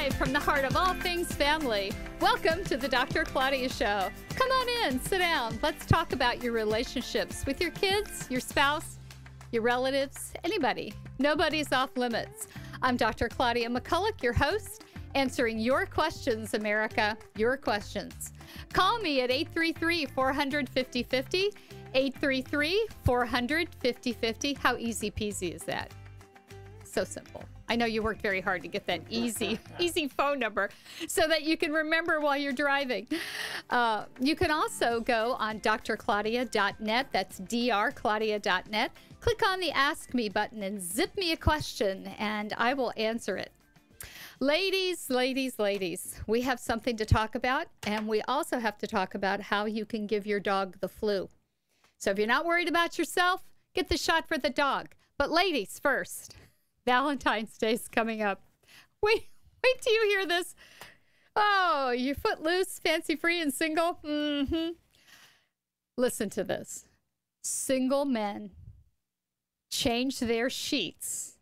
Live from the heart of all things family. Welcome to the Dr. Claudia Show. Come on in, sit down. Let's talk about your relationships with your kids, your spouse, your relatives, anybody. Nobody's off limits. I'm Dr. Claudia McCulloch, your host, answering your questions, America, your questions. Call me at 833-400-5050, 833-400-5050. How easy peasy is that? So simple. I know you worked very hard to get that easy phone number so that you can remember while you're driving. You can also go on drclaudia.net. That's drclaudia.net. Click on the Ask Me button and zip me a question, and I will answer it. Ladies, we have something to talk about, and we also have to talk about how you can give your dog the flu. So if you're not worried about yourself, get the shot for the dog. But ladies first. Valentine's Day is coming up. Wait till you hear this. Oh, you're footloose, fancy-free, and single? Mm-hmm. Listen to this. Single men change their sheets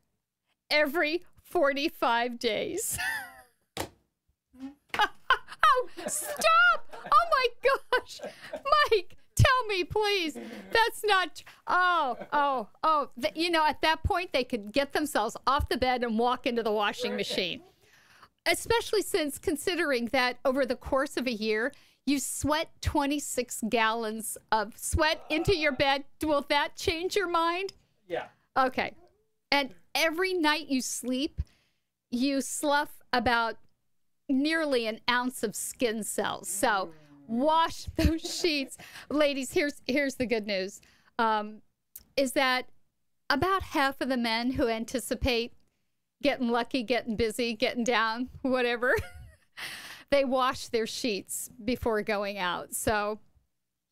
every 45 days. Oh, stop! Oh, my gosh. Mike, tell me, please. That's not... You know, at that point, they could get themselves off the bed and walk into the washing machine. Especially since considering that over the course of a year, you sweat 26 gallons of sweat into your bed. Will that change your mind? Yeah. Okay. And every night you sleep, you slough about nearly an ounce of skin cells. So wash those sheets. Ladies, here's the good news. Is that about half of the men who anticipate getting lucky, getting busy, getting down, whatever, they wash their sheets before going out. So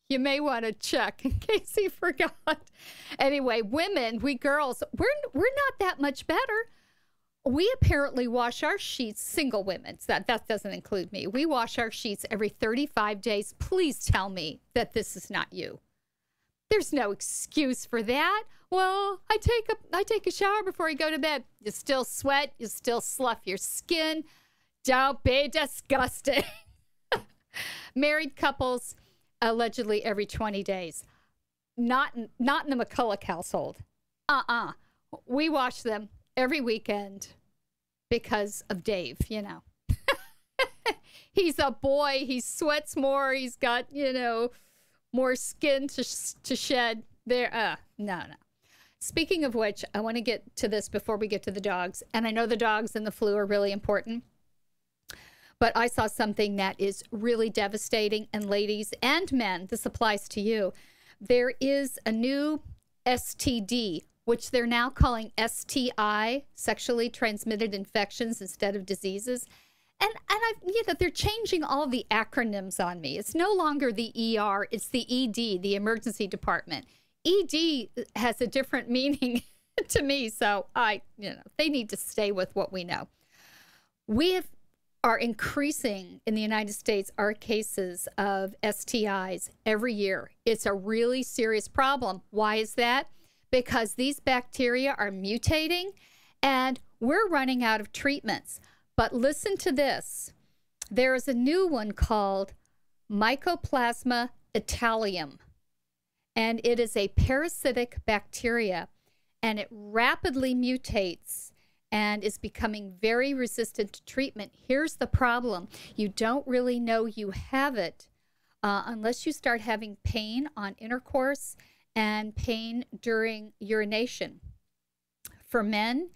you may want to check in case you forgot. Anyway, women, we girls, we're not that much better. We apparently wash our sheets, single women, that doesn't include me. We wash our sheets every 35 days. Please tell me that this is not you. There's no excuse for that. Well, I take a shower before I go to bed. You still sweat. You still slough your skin. Don't be disgusting. Married couples, allegedly every 20 days. Not in the McCulloch household. We wash them every weekend because of Dave, you know. He's a boy. He sweats more. He's got, more skin to shed there. No. Speaking of which, I want to get to this before we get to the dogs. And I know the dogs and the flu are really important. But I saw something that is really devastating. And ladies and men, this applies to you. There is a new STD, which they're now calling STI, sexually transmitted infections instead of diseases. And they're changing all the acronyms on me. It's no longer the ER, it's the ED, the emergency department. ED has a different meaning to me, so they need to stay with what we know. We are increasing in the United States our cases of STIs every year. It's a really serious problem. Why is that? Because these bacteria are mutating and we're running out of treatments. But listen to this. There is a new one called Mycoplasma italium, and it is a parasitic bacteria, and it rapidly mutates and is becoming very resistant to treatment. Here's the problem. You don't really know you have it unless you start having pain on intercourse and pain during urination. For men,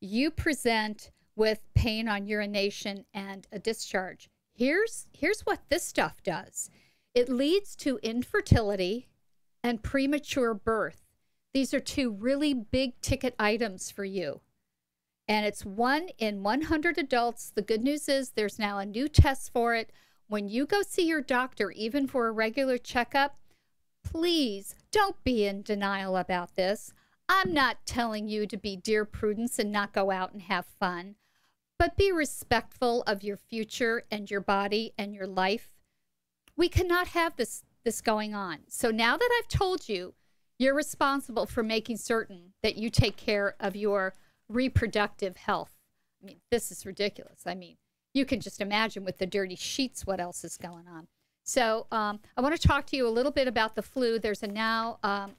you present with pain on urination and a discharge. Here's what this stuff does. It leads to infertility and premature birth. These are two really big ticket items for you. And it's 1 in 100 adults. The good news is there's now a new test for it. When you go see your doctor, even for a regular checkup, please don't be in denial about this. I'm not telling you to be dear Prudence and not go out and have fun, but be respectful of your future and your body and your life. We cannot have this going on. So now that I've told you, you're responsible for making certain that you take care of your reproductive health. I mean, this is ridiculous. I mean, you can just imagine with the dirty sheets what else is going on. So I want to talk to you a little bit about the flu. There's a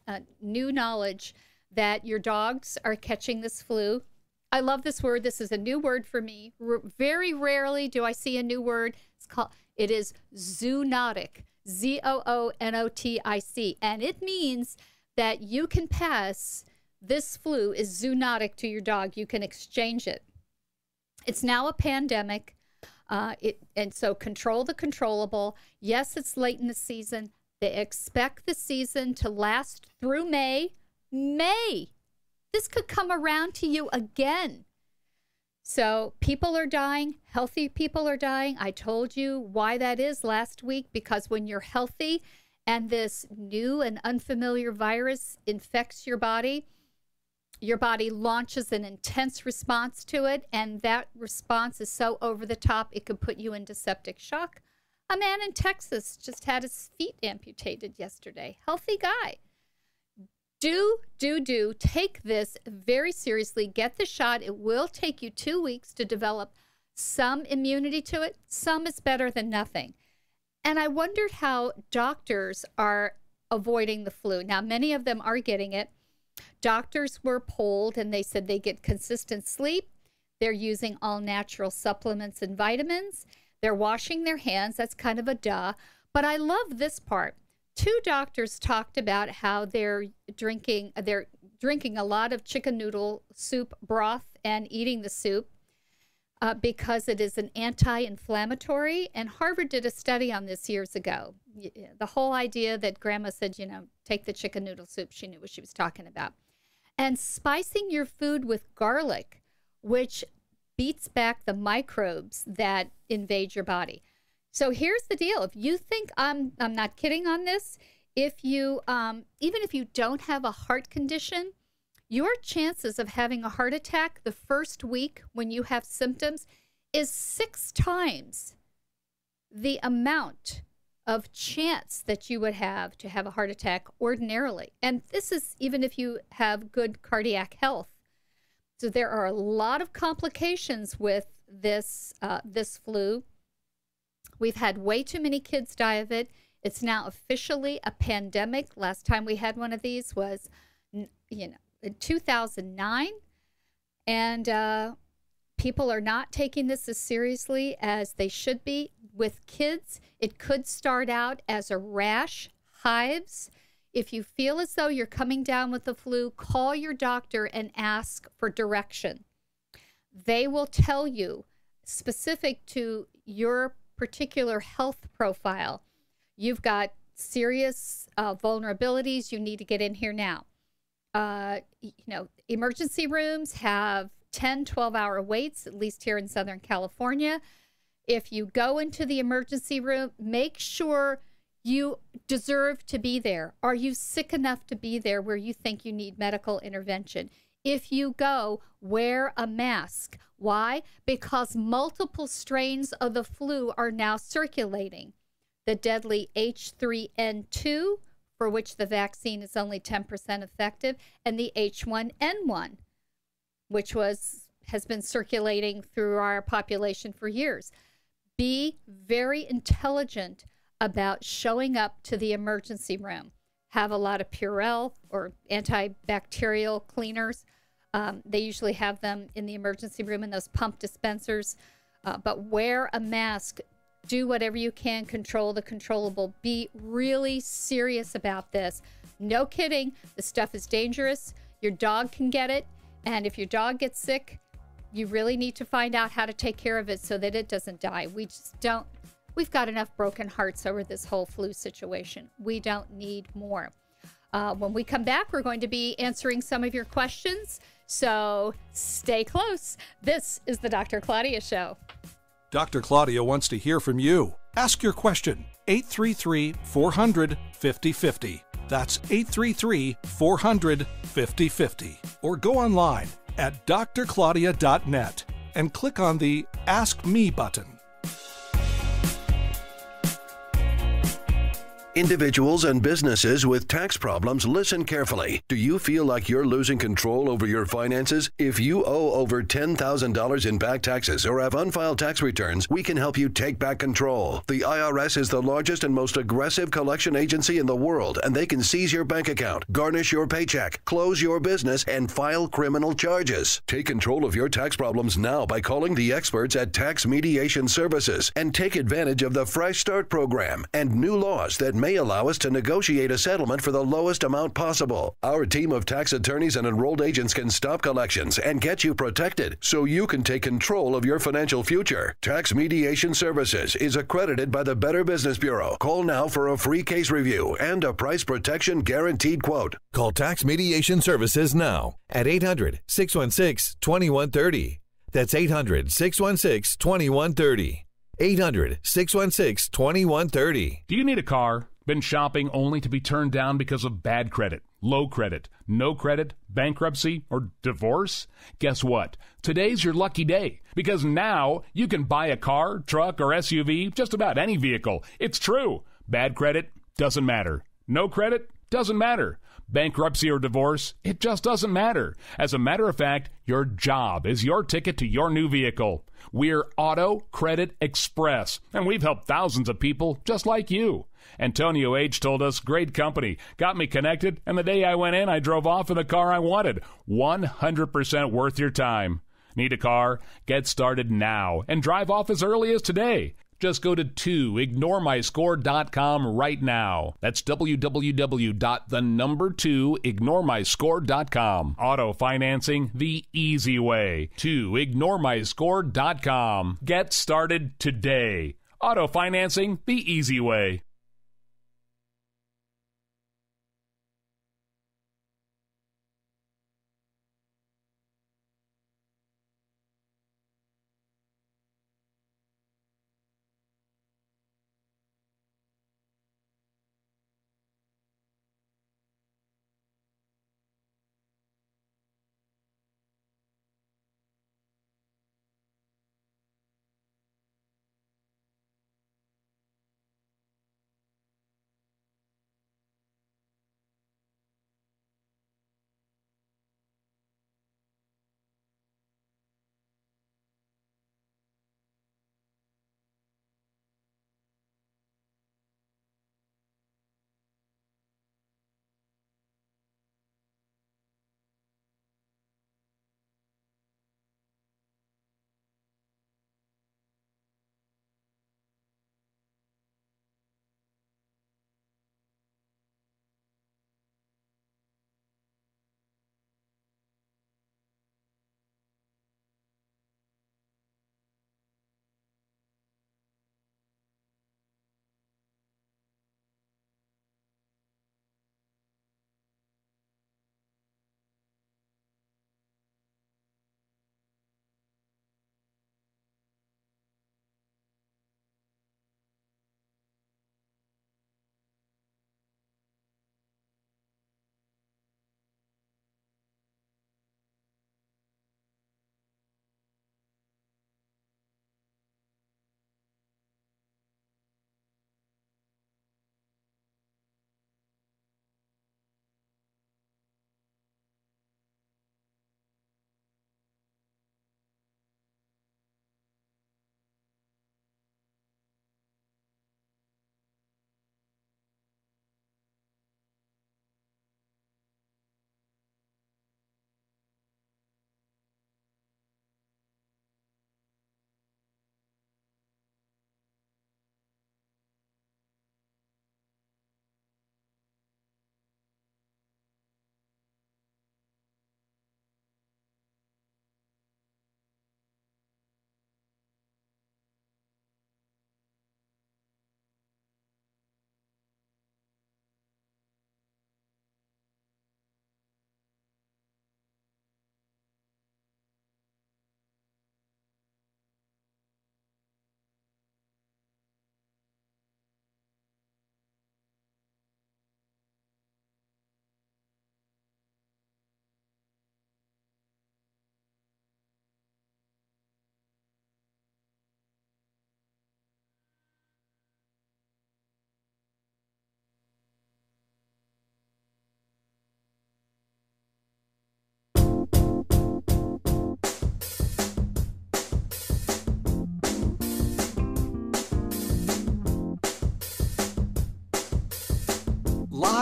new knowledge that your dogs are catching this flu. I love this word. This is a new word for me. Very rarely do I see a new word. It is zoonotic, zoonotic, and it means that you can pass this flu is zoonotic to your dog. You can exchange it. It's now a pandemic. And so control the controllable. Yes, it's late in the season. They expect the season to last through May. This could come around to you again. So people are dying. Healthy people are dying. I told you why that is last week, because when you're healthy and this new and unfamiliar virus infects your body launches an intense response to it, and that response is so over the top, it could put you into septic shock. A man in Texas just had his feet amputated yesterday. Healthy guy. Do take this very seriously. Get the shot. It will take you 2 weeks to develop some immunity to it. Some is better than nothing. And I wondered how doctors are avoiding the flu. Now, many of them are getting it. Doctors were polled, and they said they get consistent sleep. They're using all natural supplements and vitamins. They're washing their hands. That's kind of a duh. But I love this part. 2 doctors talked about how they're drinking a lot of chicken noodle soup broth and eating the soup because it is an anti-inflammatory. And Harvard did a study on this years ago. The whole idea that grandma said, take the chicken noodle soup, she knew what she was talking about. And spicing your food with garlic, which beats back the microbes that invade your body. So here's the deal. If you think I'm not kidding on this, if you even if you don't have a heart condition, your chances of having a heart attack the first week when you have symptoms is 6 times the amount of chance that you would have to have a heart attack ordinarily. And this is even if you have good cardiac health. So there are a lot of complications with this flu. We've had way too many kids die of it. It's now officially a pandemic. Last time we had one of these was, in 2009. And people are not taking this as seriously as they should be. With kids, it could start out as a rash, hives. If you feel as though you're coming down with the flu, call your doctor and ask for direction. They will tell you, specific to your particular health profile, you've got serious vulnerabilities. You need to get in here now. Emergency rooms have 10, 12-hour waits, at least here in Southern California. If you go into the emergency room, make sure you deserve to be there. Are you sick enough to be there where you think you need medical intervention? If you go, wear a mask. Why? Because multiple strains of the flu are now circulating. The deadly H3N2, for which the vaccine is only 10% effective, and the H1N1, which has been circulating through our population for years. Be very intelligent about showing up to the emergency room. Have a lot of Purell or antibacterial cleaners. They usually have them in the emergency room in those pump dispensers. But wear a mask. Do whatever you can. Control the controllable. Be really serious about this. No kidding. This stuff is dangerous. Your dog can get it. And if your dog gets sick, you really need to find out how to take care of it so that it doesn't die. We've got enough broken hearts over this whole flu situation. We don't need more. When we come back, we're going to be answering some of your questions. So stay close. This is the Dr. Claudia Show. Dr. Claudia wants to hear from you. Ask your question. 833-400-5050. That's 833-400-5050. Or go online at drclaudia.net and click on the Ask Me button. Individuals and businesses with tax problems, listen carefully. Do you feel like you're losing control over your finances? If you owe over $10,000 in back taxes or have unfiled tax returns, we can help you take back control. The IRS is the largest and most aggressive collection agency in the world, and they can seize your bank account, garnish your paycheck, close your business, and file criminal charges. Take control of your tax problems now by calling the experts at Tax Mediation Services and take advantage of the Fresh Start program and new laws that may allow us to negotiate a settlement for the lowest amount possible. Our team of tax attorneys and enrolled agents can stop collections and get you protected so you can take control of your financial future. Tax Mediation Services is accredited by the Better Business Bureau. Call now for a free case review and a price protection guaranteed quote. Call Tax Mediation Services now at 800-616-2130. That's 800-616-2130. 800-616-2130. Do you need a car? Been shopping only to be turned down because of bad credit, low credit, no credit, bankruptcy, or divorce? Guess what? Today's your lucky day, because now you can buy a car, truck, or SUV, just about any vehicle. It's true. Bad credit doesn't matter. No credit doesn't matter. Bankruptcy or divorce, it just doesn't matter. As a matter of fact, your job is your ticket to your new vehicle. We're Auto Credit Express, and we've helped thousands of people just like you. Antonio H. told us, great company, got me connected, and the day I went in, I drove off in the car I wanted. 100% worth your time. Need a car? Get started now and drive off as early as today. Just go to 2ignoremyscore.com right now. That's www.2ignoremyscore.com. Auto financing the easy way. 2ignoremyscore.com. Get started today. Auto financing the easy way.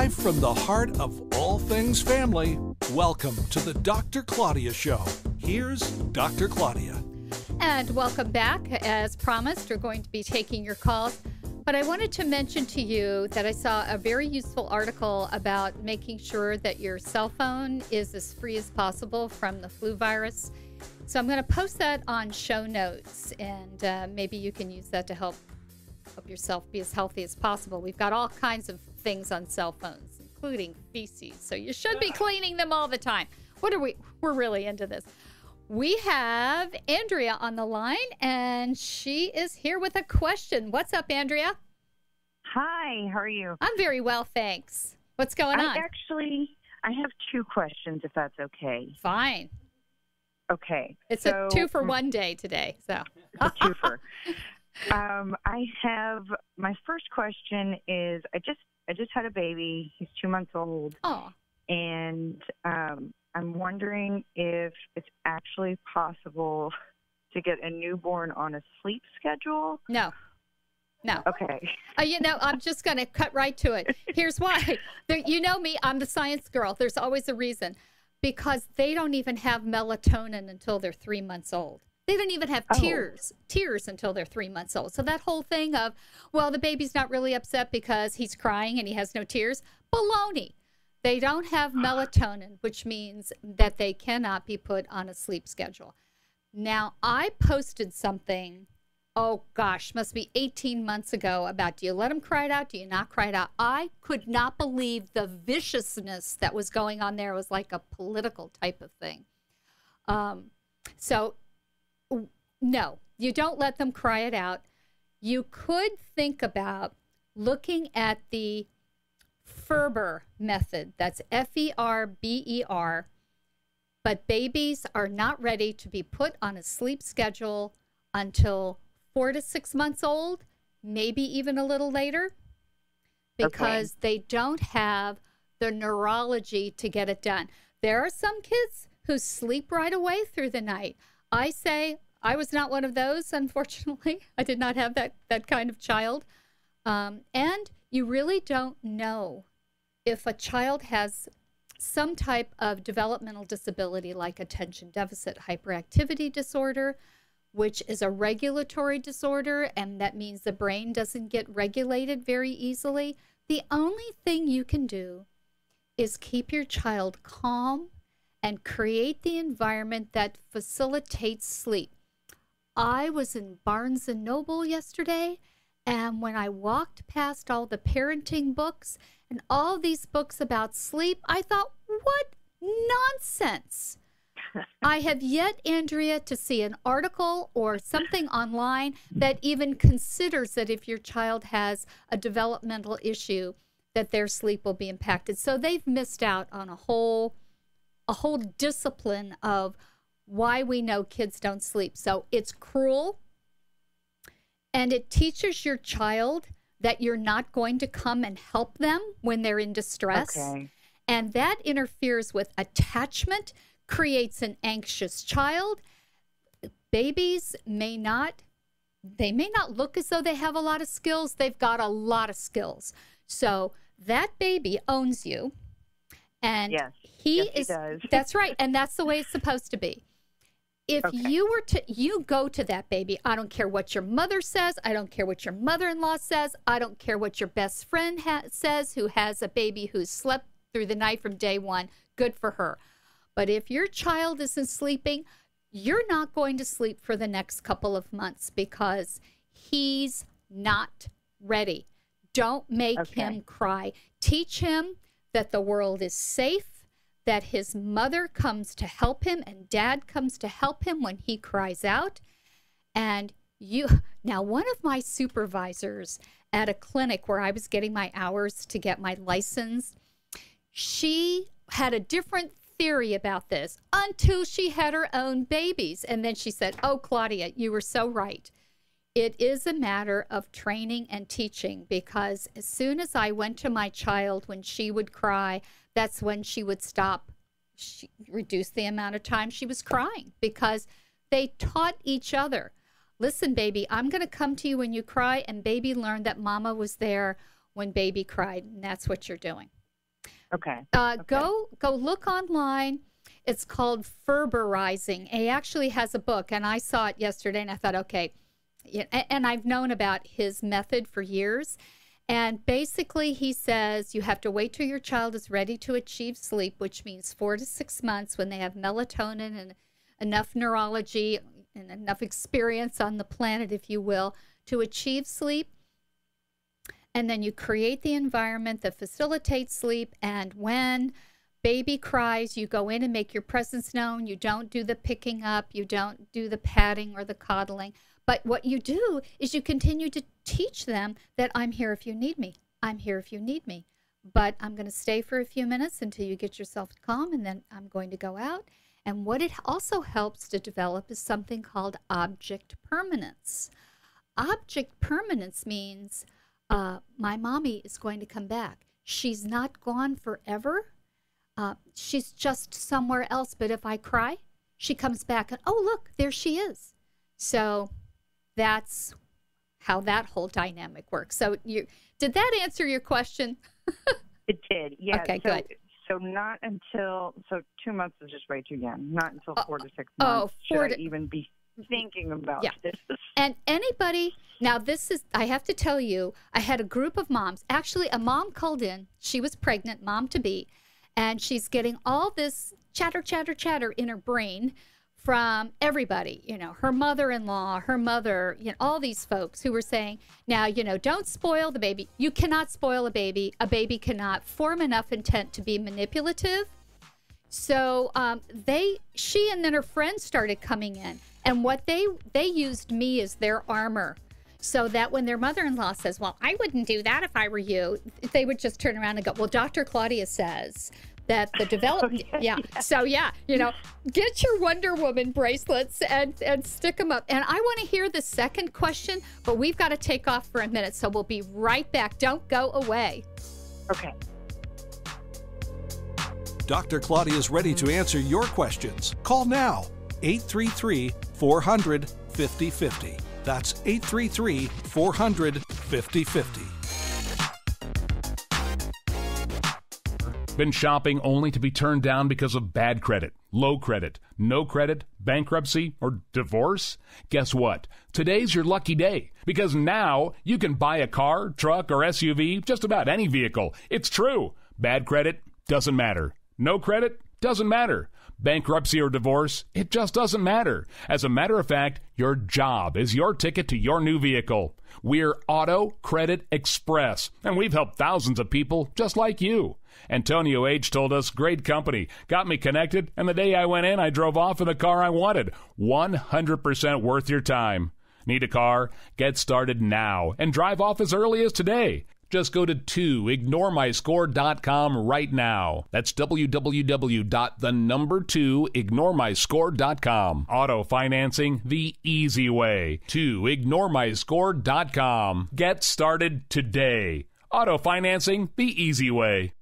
Live from the heart of all things family, welcome to the Dr. Claudia Show. Here's Dr. Claudia. And welcome back. As promised, we're going to be taking your calls. But I wanted to mention to you that I saw a very useful article about making sure that your cell phone is as free as possible from the flu virus. So I'm going to post that on show notes, and maybe you can use that to help yourself be as healthy as possible. We've got all kinds of things on cell phones, including feces. So you should be cleaning them all the time. We're really into this. We have Andrea on the line, and she is here with a question. What's up, Andrea? Hi, how are you? I'm very well, thanks. What's going on? I have two questions, if that's okay. Fine. Okay. It's a 2-for-1 day today, so. It's a twofer. My first question is, I just had a baby. He's 2 months old. Oh. And I'm wondering if it's actually possible to get a newborn on a sleep schedule. No. Okay. I'm just going to cut right to it. Here's why. You know me, I'm the science girl. There's always a reason. Because they don't even have melatonin until they're 3 months old. They don't even have tears until they're 3 months old. So that whole thing of, well, the baby's not really upset because he's crying and he has no tears, baloney. They don't have melatonin, which means that they cannot be put on a sleep schedule. Now, I posted something, must be 18 months ago, about do you let them cry it out, do you not cry it out? I could not believe the viciousness that was going on there. It was like a political type of thing. No, you don't let them cry it out. You could think about looking at the Ferber method. That's Ferber. But babies are not ready to be put on a sleep schedule until 4 to 6 months old, maybe even a little later, because they don't have the neurology to get it done. There are some kids who sleep right away through the night. I say I was not one of those, unfortunately. I did not have that kind of child. And you really don't know if a child has some type of developmental disability like attention deficit hyperactivity disorder, which is a regulatory disorder, and that means the brain doesn't get regulated very easily. The only thing you can do is keep your child calm and create the environment that facilitates sleep. I was in Barnes & Noble yesterday, and when I walked past all the parenting books and all these books about sleep, I thought, what nonsense. I have yet, Andrea, to see an article or something online that even considers that if your child has a developmental issue, that their sleep will be impacted. So they've missed out on a whole discipline of why we know kids don't sleep. So it's cruel, and it teaches your child that you're not going to come and help them when they're in distress. Okay. And that interferes with attachment, creates an anxious child. Babies may not look as though they have a lot of skills. They've got a lot of skills. So that baby owns you. And yes, he does. That's right. And that's the way it's supposed to be. If you go to that baby, I don't care what your mother says. I don't care what your mother-in-law says. I don't care what your best friend says who has a baby who's slept through the night from day one. Good for her. But if your child isn't sleeping, you're not going to sleep for the next couple of months because he's not ready. Don't make him cry. Teach him that the world is safe, that his mother comes to help him and dad comes to help him when he cries out. And now one of my supervisors at a clinic where I was getting my hours to get my license, she had a different theory about this until she had her own babies. And then she said, oh, Claudia, you were so right. It is a matter of training and teaching, because as soon as I went to my child when she would cry, that's when she would stop. She reduced the amount of time she was crying, because they taught each other. Listen, baby, I'm going to come to you when you cry, and baby learned that mama was there when baby cried, and that's what you're doing. Okay. Go look online. It's called Ferberizing. He actually has a book, and I saw it yesterday, and I thought, okay. Yeah, and I've known about his method for years. And basically, he says you have to wait till your child is ready to achieve sleep, which means 4 to 6 months when they have melatonin and enough neurology and enough experience on the planet, if you will, to achieve sleep. And then you create the environment that facilitates sleep. And when baby cries, you go in and make your presence known. You don't do the picking up. You don't do the patting or the coddling. But what you do is you continue to teach them that I'm here if you need me. I'm here if you need me. But I'm going to stay for a few minutes until you get yourself calm, and then I'm going to go out. And what it also helps to develop is something called object permanence. Object permanence means my mommy is going to come back. She's not gone forever. She's just somewhere else. But if I cry, she comes back and, oh, look, there she is. So that's how that whole dynamic works. So did that answer your question? It did, yeah. Okay, so, good. So not until, 2 months is just way too young. Not until 4 to 6 months should I even be thinking about this. And anybody, now this is, I have to tell you, I had a group of moms. Actually, a mom called in. She was pregnant, mom-to-be, and she's getting all this chatter in her brain from everybody, her mother-in-law, her mother, all these folks who were saying, now, don't spoil the baby. You cannot spoil a baby. A baby cannot form enough intent to be manipulative. So she and then her friends started coming in, and what they used me as their armor, so that when their mother-in-law says, well, I wouldn't do that if I were you, they would just turn around and go, well, Dr. Claudia says that the development, So, get your Wonder Woman bracelets and stick them up. And I want to hear the second question, but we've got to take off for a minute. So we'll be right back. Don't go away. Okay. Dr. Claudia is ready to answer your questions. Call now, 833-400-5050. That's 833-400-5050. Been shopping only to be turned down because of bad credit, low credit, no credit, bankruptcy, or divorce? Guess what? Today's your lucky day, because now you can buy a car, truck, or SUV, just about any vehicle. It's true. Bad credit doesn't matter. No credit doesn't matter. Bankruptcy or divorce, it just doesn't matter. As a matter of fact, your job is your ticket to your new vehicle. We're Auto Credit Express, and we've helped thousands of people just like you. Antonio H. told us, great company, got me connected, and the day I went in, I drove off in the car I wanted. 100% worth your time. Need a car? Get started now and drive off as early as today. Just go to 2ignoremyscore.com right now. That's www.2ignoremyscore.com. Auto financing the easy way. 2ignoremyscore.com. Get started today. Auto financing the easy way.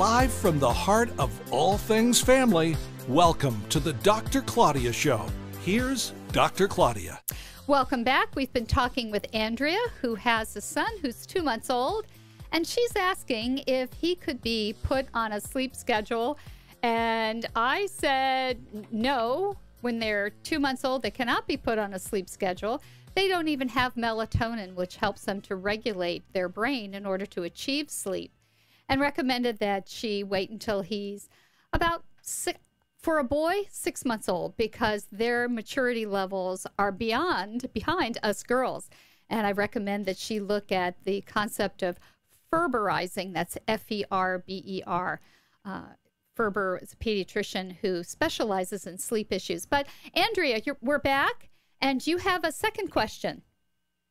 Live from the heart of all things family, welcome to the Dr. Claudia Show. Here's Dr. Claudia. Welcome back. We've been talking with Andrea, who has a son who's 2 months old, and she's asking if he could be put on a sleep schedule. And I said, no, when they're 2 months old, they cannot be put on a sleep schedule. They don't even have melatonin, which helps them to regulate their brain in order to achieve sleep, and recommended that she wait until he's about for a boy, 6 months old, because their maturity levels are behind us girls. And I recommend that she look at the concept of Ferberizing. That's F-E-R-B-E-R. Ferber is a pediatrician who specializes in sleep issues. But Andrea, we're back, and you have a second question.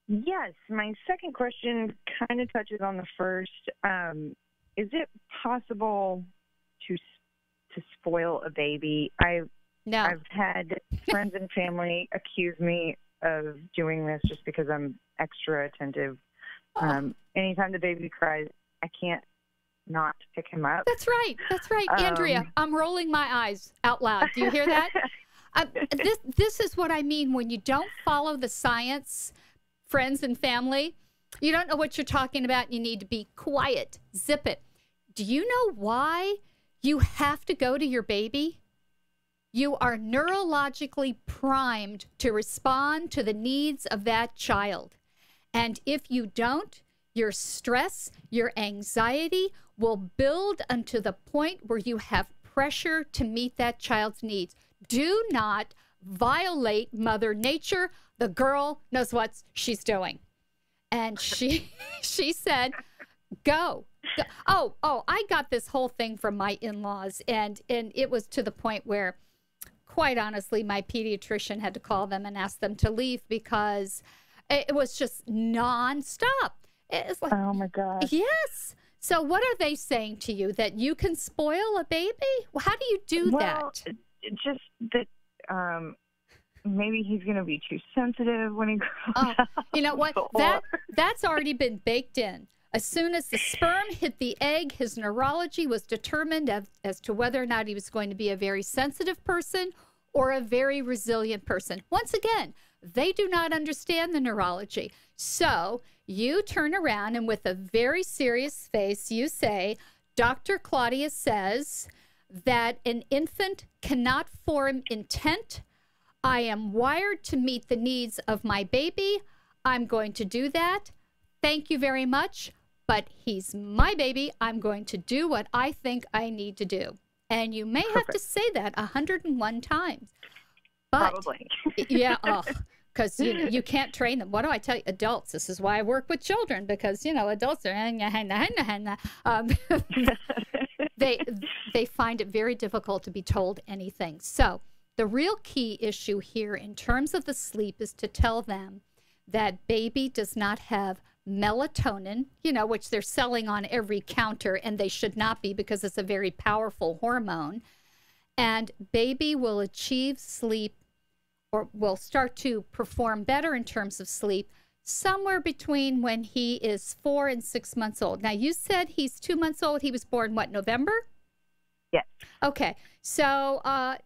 Yes, my second question kind of touches on the first. Is it possible to spoil a baby? No. I've had friends and family accuse me of doing this just because I'm extra attentive. Anytime the baby cries, I can't not pick him up. That's right. Andrea, I'm rolling my eyes out loud. Do you hear that? This is what I mean when you don't follow the science, friends and family. You don't know what you're talking about. You need to be quiet. Zip it. Do you know why you have to go to your baby? You are neurologically primed to respond to the needs of that child. And if you don't, your stress, your anxiety will build unto the point where you have pressure to meet that child's needs. Do not violate Mother Nature. The girl knows what she's doing. And she said, go. Oh, I got this whole thing from my in-laws, and it was to the point where, quite honestly, my pediatrician had to call them and ask them to leave because it was just nonstop. It's like, oh my God. Yes. So what are they saying to you? That you can spoil a baby? Well, how do you do that? Just that maybe he's going to be too sensitive when he grows up. You know what? That's already been baked in. As soon as the sperm hit the egg, his neurology was determined as to whether or not he was going to be a very sensitive person or a very resilient person. Once again, they do not understand the neurology. So you turn around and with a very serious face, you say, Dr. Claudia says that an infant cannot form intent. I am wired to meet the needs of my baby. I'm going to do that. Thank you very much. But he's my baby. I'm going to do what I think I need to do. And you may have to say that 101 times. But, probably. Yeah, because you can't train them. What do I tell you? Adults, this is why I work with children, because, adults are, they find it very difficult to be told anything. So the real key issue here in terms of the sleep is to tell them that baby does not have melatonin, which they're selling on every counter, and they should not be because it's a very powerful hormone. And baby will achieve sleep or will start to perform better in terms of sleep somewhere between when he is 4 and 6 months old. Now, you said he's 2 months old. He was born, what, November? Yes. Okay. So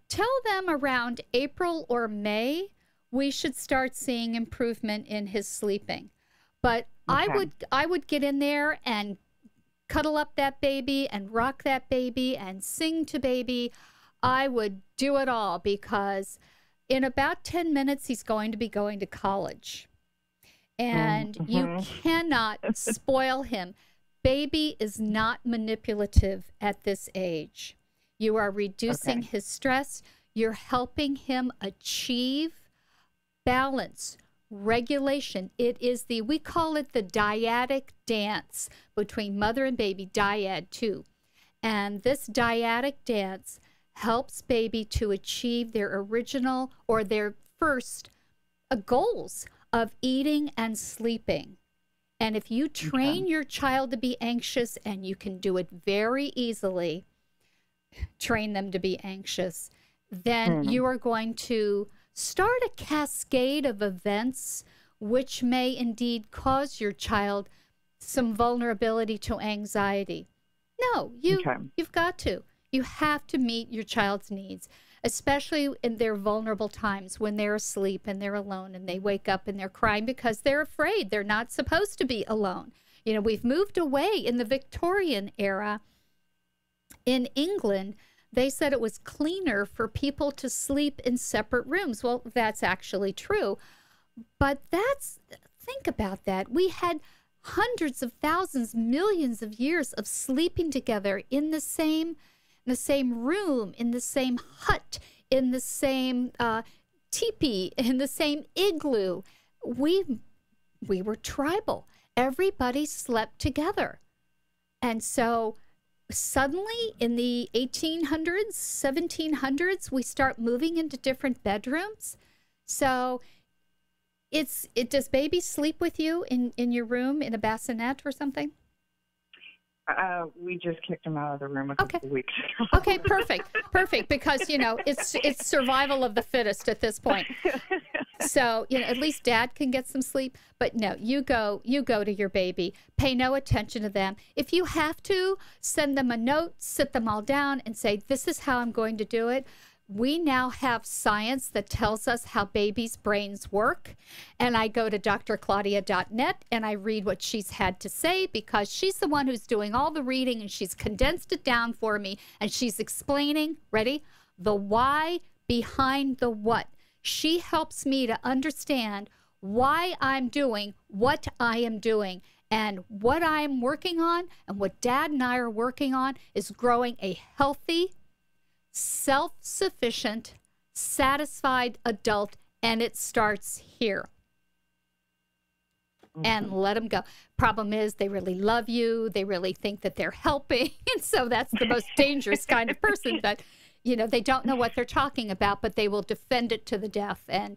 tell them around April or May, we should start seeing improvement in his sleeping. But okay. I would get in there and cuddle up that baby and rock that baby and sing to baby. I would do it all because in about 10 minutes, he's going to be going to college. And you cannot spoil him. Baby is not manipulative at this age. You are reducing his stress. You're helping him achieve balance, regulation. It is we call it the dyadic dance between mother and baby, dyad 2. And this dyadic dance helps baby to achieve their original or their first goals of eating and sleeping. And if you train your child to be anxious, and you can do it very easily, train them to be anxious, then you are going to start a cascade of events which may indeed cause your child some vulnerability to anxiety. No, Okay. you've got to. You have to meet your child's needs, especially in their vulnerable times when they're asleep and they're alone and they wake up and they're crying because they're afraid. They're not supposed to be alone. You know, we've moved away in the Victorian era. In England, they said it was cleaner for people to sleep in separate rooms. Well, that's actually true. But think about that. We had hundreds of thousands, millions of years of sleeping together in the same room, in the same hut, in the same teepee, in the same igloo. We were tribal. Everybody slept together. And so suddenly in the 1800s, 1700s, we start moving into different bedrooms. So does baby sleep with you in your room in a bassinet or something? We just kicked him out of the room a couple of weeks ago. Okay, perfect. Because, you know, it's survival of the fittest at this point. So, you know, at least dad can get some sleep. But no, you go to your baby. Pay no attention to them. If you have to, send them a note, sit them all down and say, this is how I'm going to do it. We now have science that tells us how babies' brains work. And I go to drclaudia.net and I read what she's had to say because she's the one who's doing all the reading and she's condensed it down for me and she's explaining, ready, the why behind the what. She helps me to understand why I'm doing what I am doing. And what I'm working on and what Dad and I are working on is growing a healthy, self-sufficient, satisfied adult, and it starts here. And let them go. Problem is, they really love you. They really think that they're helping. And so that's the most dangerous kind of person. But, you know, they don't know what they're talking about, but they will defend it to the death. And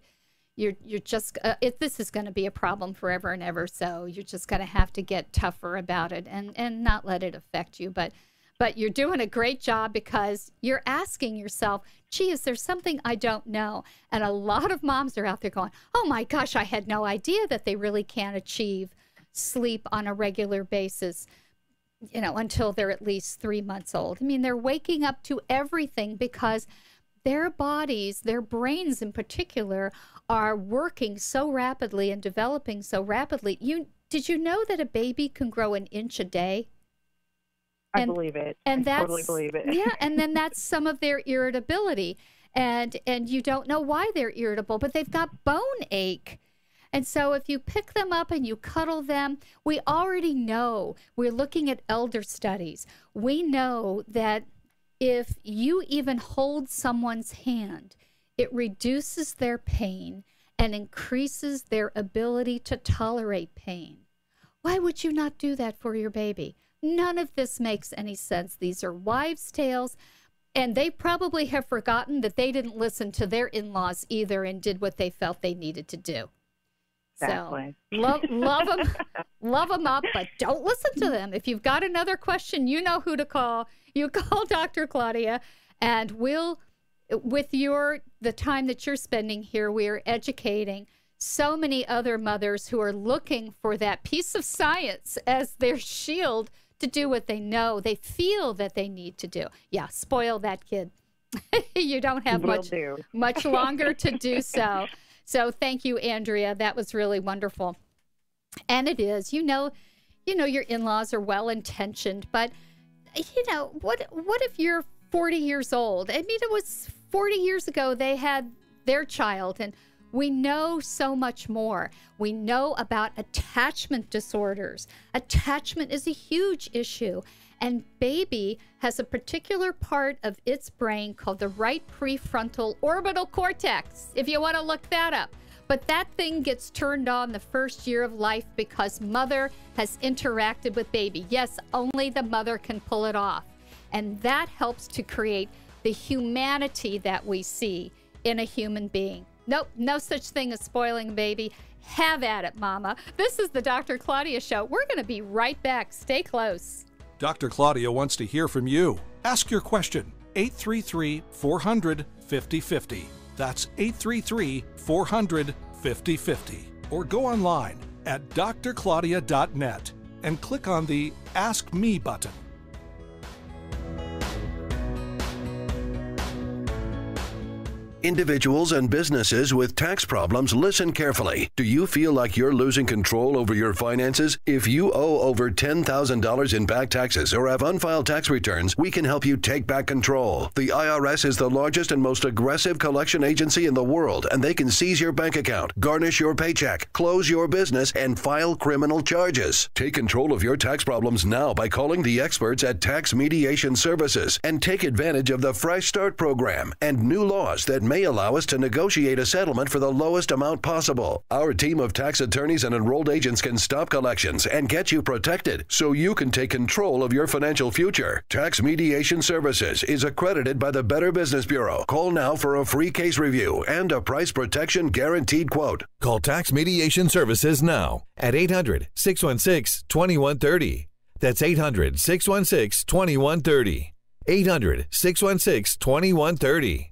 you're just, this is going to be a problem forever and ever. So you're just going to have to get tougher about it and not let it affect you. But you're doing a great job because you're asking yourself, gee, is there something I don't know? And a lot of moms are out there going, oh my gosh, I had no idea that they really can't achieve sleep on a regular basis, you know, until they're at least 3 months old. I mean, they're waking up to everything because their bodies, their brains in particular, are working so rapidly and developing so rapidly. Did you know that a baby can grow an inch a day? I believe it. And I totally believe it. Yeah, and then that's some of their irritability. And you don't know why they're irritable, but they've got bone ache. And so if you pick them up and you cuddle them, we already know, we're looking at elder studies. We know that if you even hold someone's hand, it reduces their pain and increases their ability to tolerate pain. Why would you not do that for your baby? None of this makes any sense. These are wives' tales, and they probably have forgotten that they didn't listen to their in-laws either and did what they felt they needed to do. Exactly. So love them up, but don't listen to them. If you've got another question, you know who to call. You call Dr. Claudia, and we'll, with the time that you're spending here, we're educating so many other mothers who are looking for that piece of science as their shield to do what they know, they feel that they need to do. Yeah, spoil that kid. You don't have much longer to do so. So thank you, Andrea. That was really wonderful. And it is. You know, your in-laws are well-intentioned, but, you know, what if you're 40 years old? I mean, it was 40 years ago they had their child, and we know so much more. We know about attachment disorders. Attachment is a huge issue. And baby has a particular part of its brain called the right prefrontal orbital cortex, if you want to look that up. But that thing gets turned on the first year of life because mother has interacted with baby. Yes, only the mother can pull it off. And that helps to create the humanity that we see in a human being. Nope, no such thing as spoiling a baby. Have at it, Mama. This is the Dr. Claudia Show. We're going to be right back. Stay close. Dr. Claudia wants to hear from you. Ask your question. 833-400-5050. That's 833-400-5050. Or go online at drclaudia.net and click on the Ask Me button. Individuals and businesses with tax problems, listen carefully. Do you feel like you're losing control over your finances? If you owe over $10,000 in back taxes or have unfiled tax returns, we can help you take back control. The IRS is the largest and most aggressive collection agency in the world, and they can seize your bank account, garnish your paycheck, close your business, and file criminal charges. Take control of your tax problems now by calling the experts at Tax Mediation Services and take advantage of the Fresh Start program and new laws that may allow us to negotiate a settlement for the lowest amount possible. Our team of tax attorneys and enrolled agents can stop collections and get you protected so you can take control of your financial future. Tax Mediation Services is accredited by the Better Business Bureau. Call now for a free case review and a price protection guaranteed quote. Call Tax Mediation Services now at 800-616-2130. That's 800-616-2130. 800-616-2130.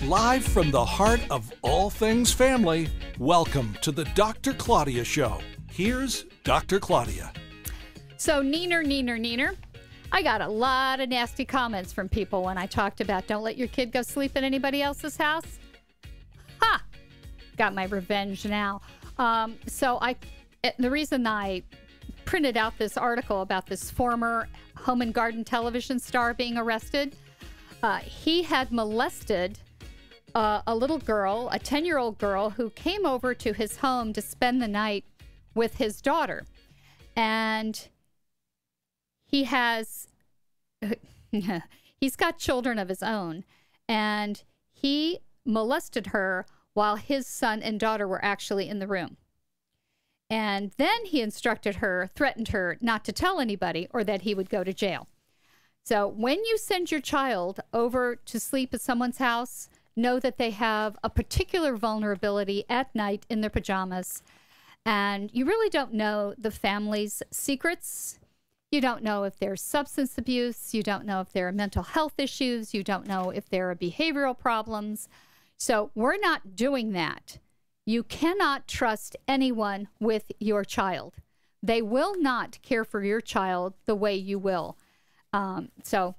Live from the heart of all things family, welcome to the Dr. Claudia Show. Here's Dr. Claudia. So, Neener. I got a lot of nasty comments from people when I talked about don't let your kid go sleep in anybody else's house. Ha! Got my revenge now. The reason I printed out this article about this former home and garden television star being arrested, he had molested a little girl, a 10-year-old girl, who came over to his home to spend the night with his daughter. And he's got children of his own, and he molested her while his son and daughter were actually in the room. And then he threatened her not to tell anybody or that he would go to jail. So when you send your child over to sleep at someone's house, know that they have a particular vulnerability at night in their pajamas. And you really don't know the family's secrets. You don't know if there's substance abuse. You don't know if there are mental health issues. You don't know if there are behavioral problems. So we're not doing that. You cannot trust anyone with your child. They will not care for your child the way you will. So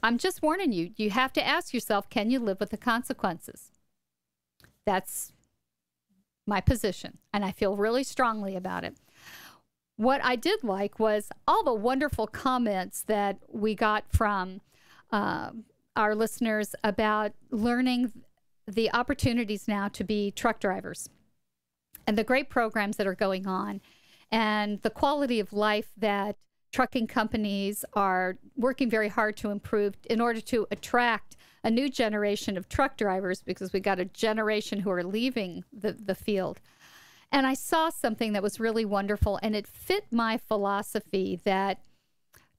I'm just warning you. You have to ask yourself, can you live with the consequences? That's my position, and I feel really strongly about it. What I did like was all the wonderful comments that we got from our listeners about learning the opportunities now to be truck drivers and the great programs that are going on and the quality of life that trucking companies are working very hard to improve in order to attract a new generation of truck drivers, because we got a generation who are leaving the field. And I saw something that was really wonderful, and it fit my philosophy that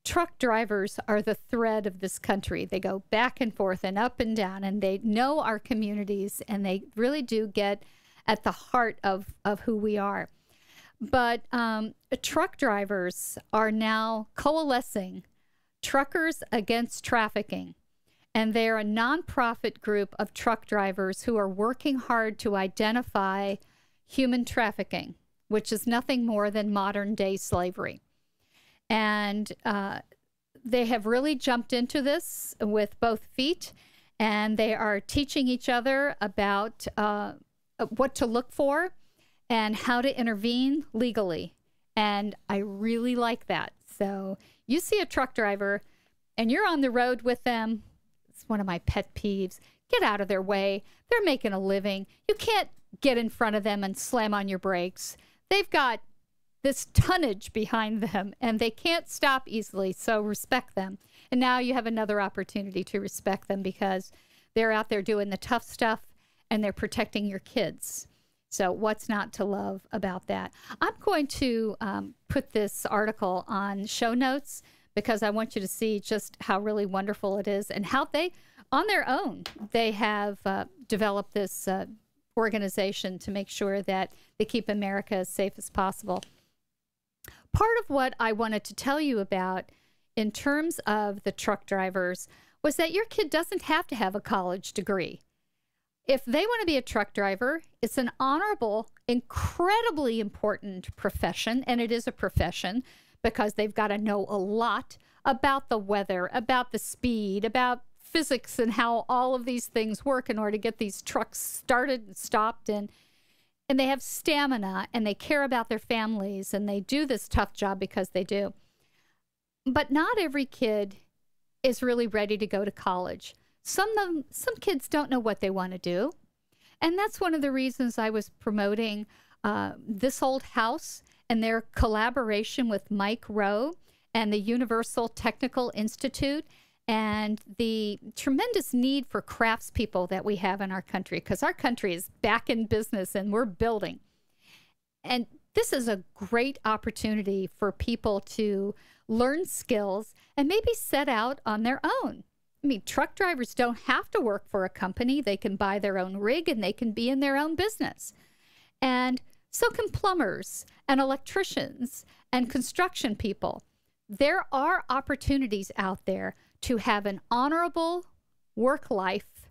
truck drivers are the thread of this country. They go back and forth and up and down, and they know our communities, and they really do get at the heart of who we are. But truck drivers are now coalescing, Truckers Against Trafficking. And they're a nonprofit group of truck drivers who are working hard to identify human trafficking, which is nothing more than modern day slavery. And they have really jumped into this with both feet, and they are teaching each other about what to look for and how to intervene legally. And I really like that. So you see a truck driver and you're on the road with them. It's one of my pet peeves. Get out of their way. They're making a living. You can't get in front of them and slam on your brakes. They've got this tonnage behind them and they can't stop easily. So respect them. And now you have another opportunity to respect them because they're out there doing the tough stuff and they're protecting your kids. So what's not to love about that? I'm going to put this article on show notes because I want you to see just how really wonderful it is and how they, on their own, they have developed this organization to make sure that they keep America as safe as possible. Part of what I wanted to tell you about in terms of the truck drivers was that your kid doesn't have to have a college degree. If they want to be a truck driver, it's an honorable, incredibly important profession, and it is a profession because they've got to know a lot about the weather, about the speed, about physics and how all of these things work in order to get these trucks started and stopped. And they have stamina, and they care about their families, and they do this tough job because they do. But not every kid is really ready to go to college. Some kids don't know what they want to do. And that's one of the reasons I was promoting This Old House and their collaboration with Mike Rowe and the Universal Technical Institute and the tremendous need for craftspeople that we have in our country, because our country is back in business and we're building. And this is a great opportunity for people to learn skills and maybe set out on their own. I mean, truck drivers don't have to work for a company. They can buy their own rig and they can be in their own business. And so can plumbers and electricians and construction people. There are opportunities out there to have an honorable work life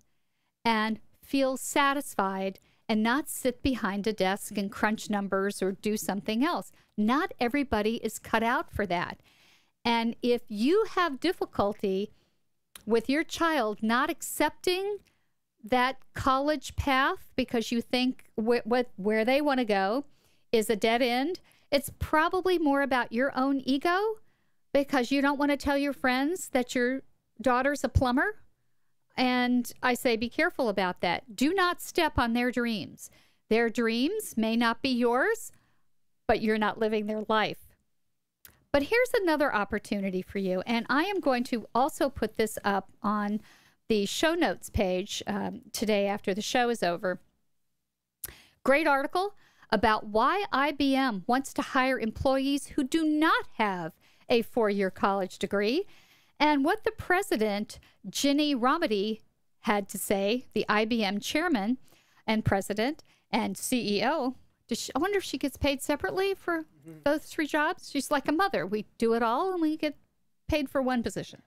and feel satisfied and not sit behind a desk and crunch numbers or do something else. Not everybody is cut out for that. And if you have difficulty with your child not accepting that college path because you think where they want to go is a dead end, it's probably more about your own ego because you don't want to tell your friends that your daughter's a plumber. And I say, be careful about that. Do not step on their dreams. Their dreams may not be yours, but you're not living their life. But here's another opportunity for you. And I am going to also put this up on the show notes page today after the show is over. Great article about why IBM wants to hire employees who do not have a 4-year college degree, and what the president, Ginny Rometty, had to say, the IBM chairman and president and CEO. I wonder if she gets paid separately for those 3 jobs. She's like a mother. We do it all and we get paid for one position.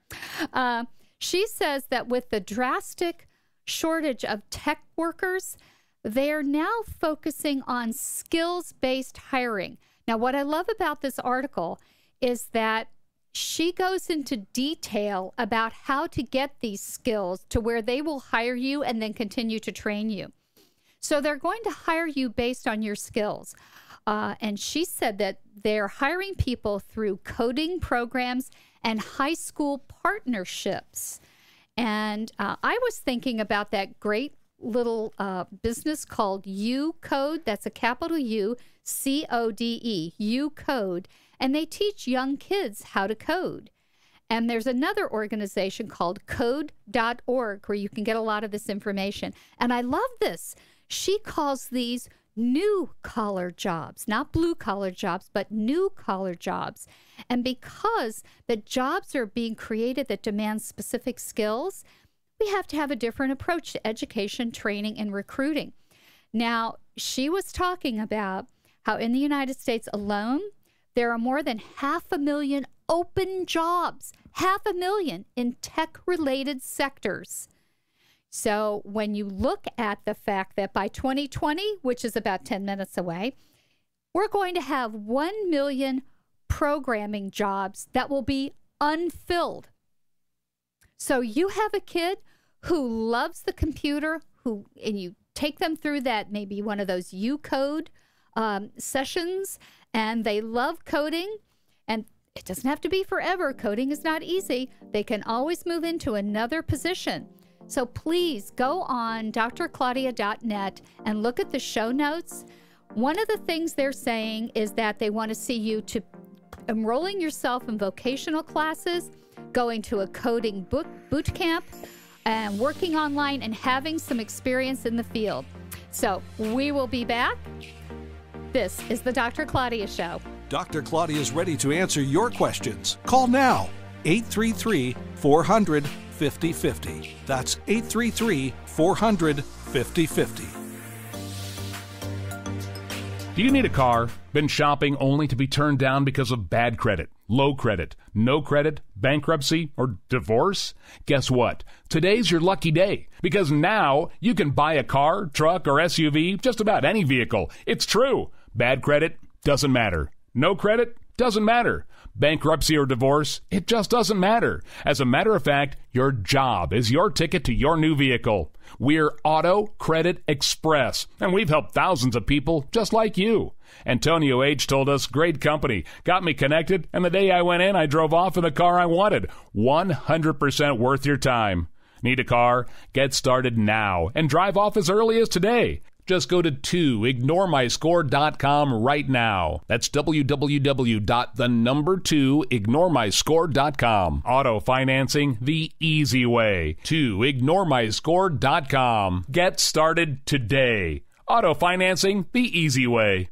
She says that with the drastic shortage of tech workers, they are now focusing on skills-based hiring. Now, what I love about this article is that she goes into detail about how to get these skills to where they will hire you and then continue to train you. So they're going to hire you based on your skills. And she said that they're hiring people through coding programs and high school partnerships. And I was thinking about that great little business called U Code. That's a capital U, CODE, U Code. And they teach young kids how to code. And there's another organization called code.org where you can get a lot of this information. And I love this. She calls these new collar jobs, not blue collar jobs, but new collar jobs. And because the jobs are being created that demand specific skills, we have to have a different approach to education, training, and recruiting. Now, she was talking about how in the United States alone, there are more than 500,000 open jobs, 500,000 in tech-related sectors. So when you look at the fact that by 2020, which is about 10 minutes away, we're going to have 1 million programming jobs that will be unfilled. So you have a kid who loves the computer, and you take them through that, maybe one of those U-Code sessions, and they love coding, and it doesn't have to be forever. Coding is not easy. They can always move into another position. So please go on drclaudia.net and look at the show notes. One of the things they're saying is that they want to see you to enrolling yourself in vocational classes, going to a coding boot camp, and working online and having some experience in the field. So we will be back. This is the Dr. Claudia Show. Dr. Claudia is ready to answer your questions. Call now, 833-400-5050. That's 833-400-5050. Do you need a car? Been shopping only to be turned down because of bad credit, low credit, no credit, bankruptcy, or divorce? Guess what? Today's your lucky day because now you can buy a car, truck, or SUV, just about any vehicle. It's true. Bad credit doesn't matter. No credit doesn't matter. Bankruptcy or divorce, it just doesn't matter. As a matter of fact, your job is your ticket to your new vehicle. We're Auto Credit Express, and we've helped thousands of people just like you. Antonio H. told us, great company, got me connected, and the day I went in, I drove off in the car I wanted. 100% worth your time. Need a car? Get started now and drive off as early as today. Just go to 2ignoremyscore.com right now. That's www.2ignoremyscore.com. Auto financing the easy way. 2ignoremyscore.com. Get started today. Auto financing the easy way.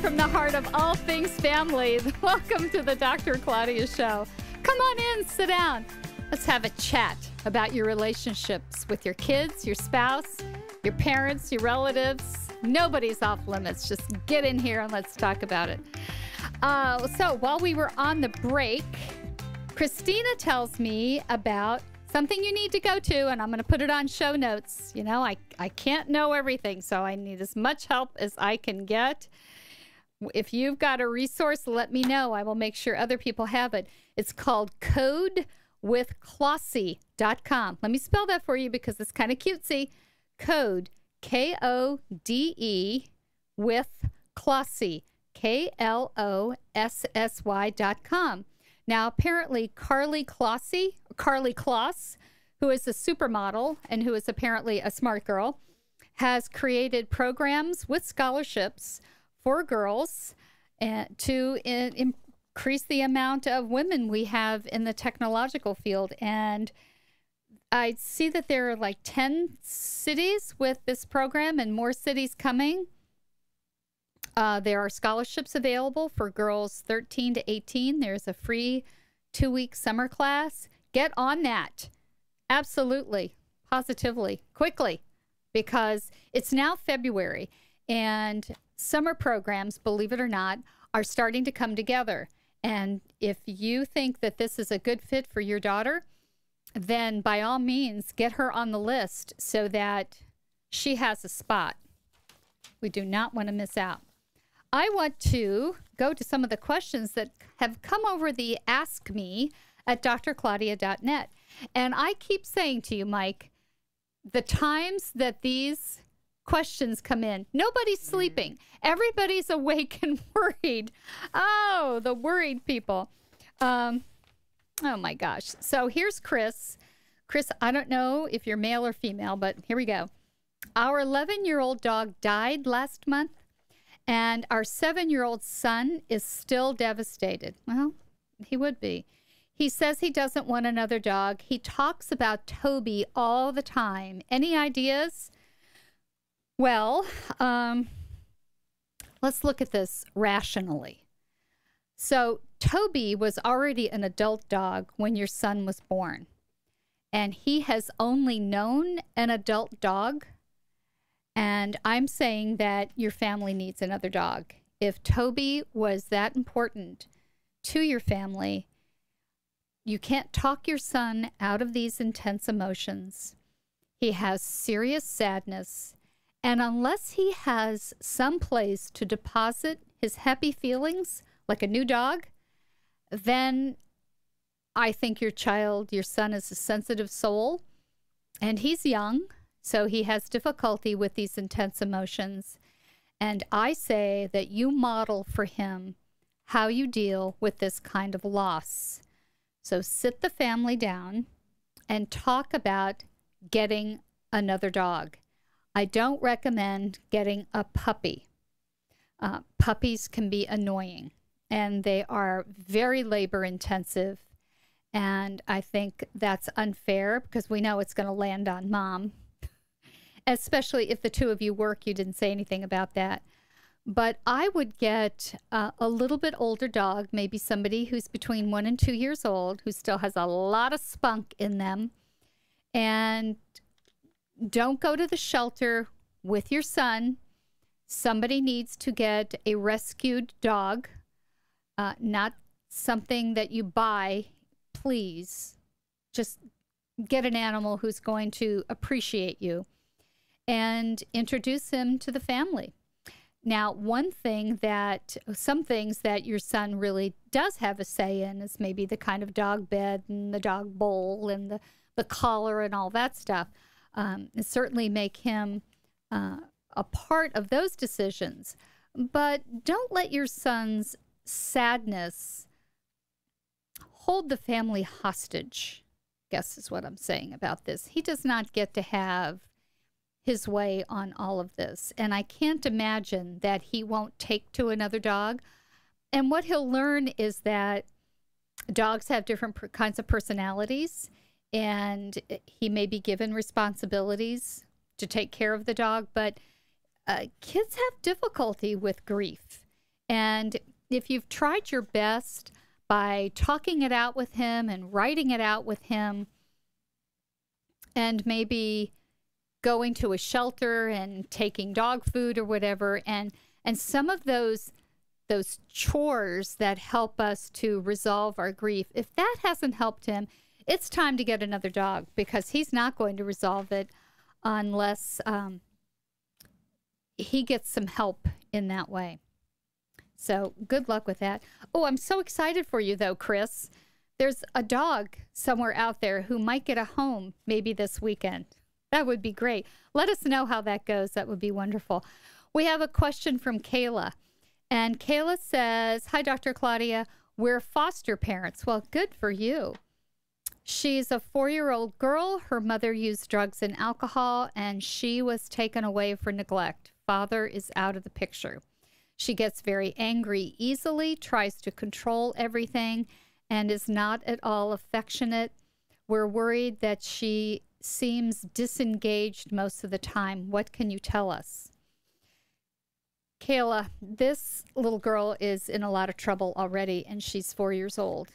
from the heart of all things family. Welcome to the Dr. Claudia Show. Come on in, sit down. Let's have a chat about your relationships with your kids, your spouse, your parents, your relatives. Nobody's off limits. Just get in here and let's talk about it. So while we were on the break, Christina tells me about something you need to go to, and I'm going to put it on show notes. You know, I can't know everything, so I need as much help as I can get. If you've got a resource, let me know. I will make sure other people have it. It's called codewithclossie.com. Let me spell that for you because it's kind of cutesy. Code, K-O-D-E, with Clossie, K-L-O-S-S-Y.com. Now, apparently, Carly Kloss, who is a supermodel and who is apparently a smart girl, has created programs with scholarships for girls to increase the amount of women we have in the technological field. And I see that there are like 10 cities with this program and more cities coming. There are scholarships available for girls 13 to 18. There's a free 2-week summer class. Get on that. Absolutely. Positively. Quickly. Because it's now February and summer programs, believe it or not, are starting to come together. And if you think that this is a good fit for your daughter, then by all means, get her on the list so that she has a spot. We do not want to miss out. I want to go to some of the questions that have come over the Ask Me at drclaudia.net. And I keep saying to you, Mike, the times that these questions come in, nobody's sleeping. Everybody's awake and worried. Oh, the worried people. Oh, my gosh. So here's Chris. Chris, I don't know if you're male or female, but here we go. Our 11-year-old dog died last month. And our 7-year-old son is still devastated. Well, he would be. He says he doesn't want another dog. He talks about Toby all the time. Any ideas? Well, let's look at this rationally. So Toby was already an adult dog when your son was born. And he has only known an adult dog. And I'm saying that your family needs another dog. If Toby was that important to your family, you can't talk your son out of these intense emotions. He has serious sadness. And unless he has some place to deposit his happy feelings, like a new dog, then I think your son is a sensitive soul. And he's young. So he has difficulty with these intense emotions. And I say that you model for him how you deal with this kind of loss. So sit the family down and talk about getting another dog. I don't recommend getting a puppy. Puppies can be annoying and they are very labor intensive. And I think that's unfair because we know it's going to land on mom. Especially if the two of you work, you didn't say anything about that. But I would get a little bit older dog, maybe somebody who's between 1 and 2 years old, who still has a lot of spunk in them. And don't go to the shelter with your son. Somebody needs to get a rescued dog, not something that you buy. Please, just get an animal who's going to appreciate you. And introduce him to the family. Now, some things that your son really does have a say in is maybe the kind of dog bed and the dog bowl and the collar and all that stuff. And certainly make him a part of those decisions. But don't let your son's sadness hold the family hostage, I guess is what I'm saying about this. He does not get to have his way on all of this. And I can't imagine that he won't take to another dog. And what he'll learn is that dogs have different kinds of personalities, and he may be given responsibilities to take care of the dog. But kids have difficulty with grief. And if you've tried your best by talking it out with him and writing it out with him, and maybe going to a shelter and taking dog food or whatever, and some of those chores that help us to resolve our grief, if that hasn't helped him, it's time to get another dog, because he's not going to resolve it unless he gets some help in that way. So good luck with that. Oh, I'm so excited for you, though, Chris. There's a dog somewhere out there who might get a home maybe this weekend. That would be great. Let us know how that goes. That would be wonderful. We have a question from Kayla. And Kayla says, hi, Dr. Claudia. We're foster parents. Well, good for you. She's a 4-year-old girl. Her mother used drugs and alcohol, and she was taken away for neglect. Father is out of the picture. She gets very angry easily, tries to control everything, and is not at all affectionate. We're worried that she seems disengaged most of the time. What can you tell us? Kayla, this little girl is in a lot of trouble already, and she's 4 years old.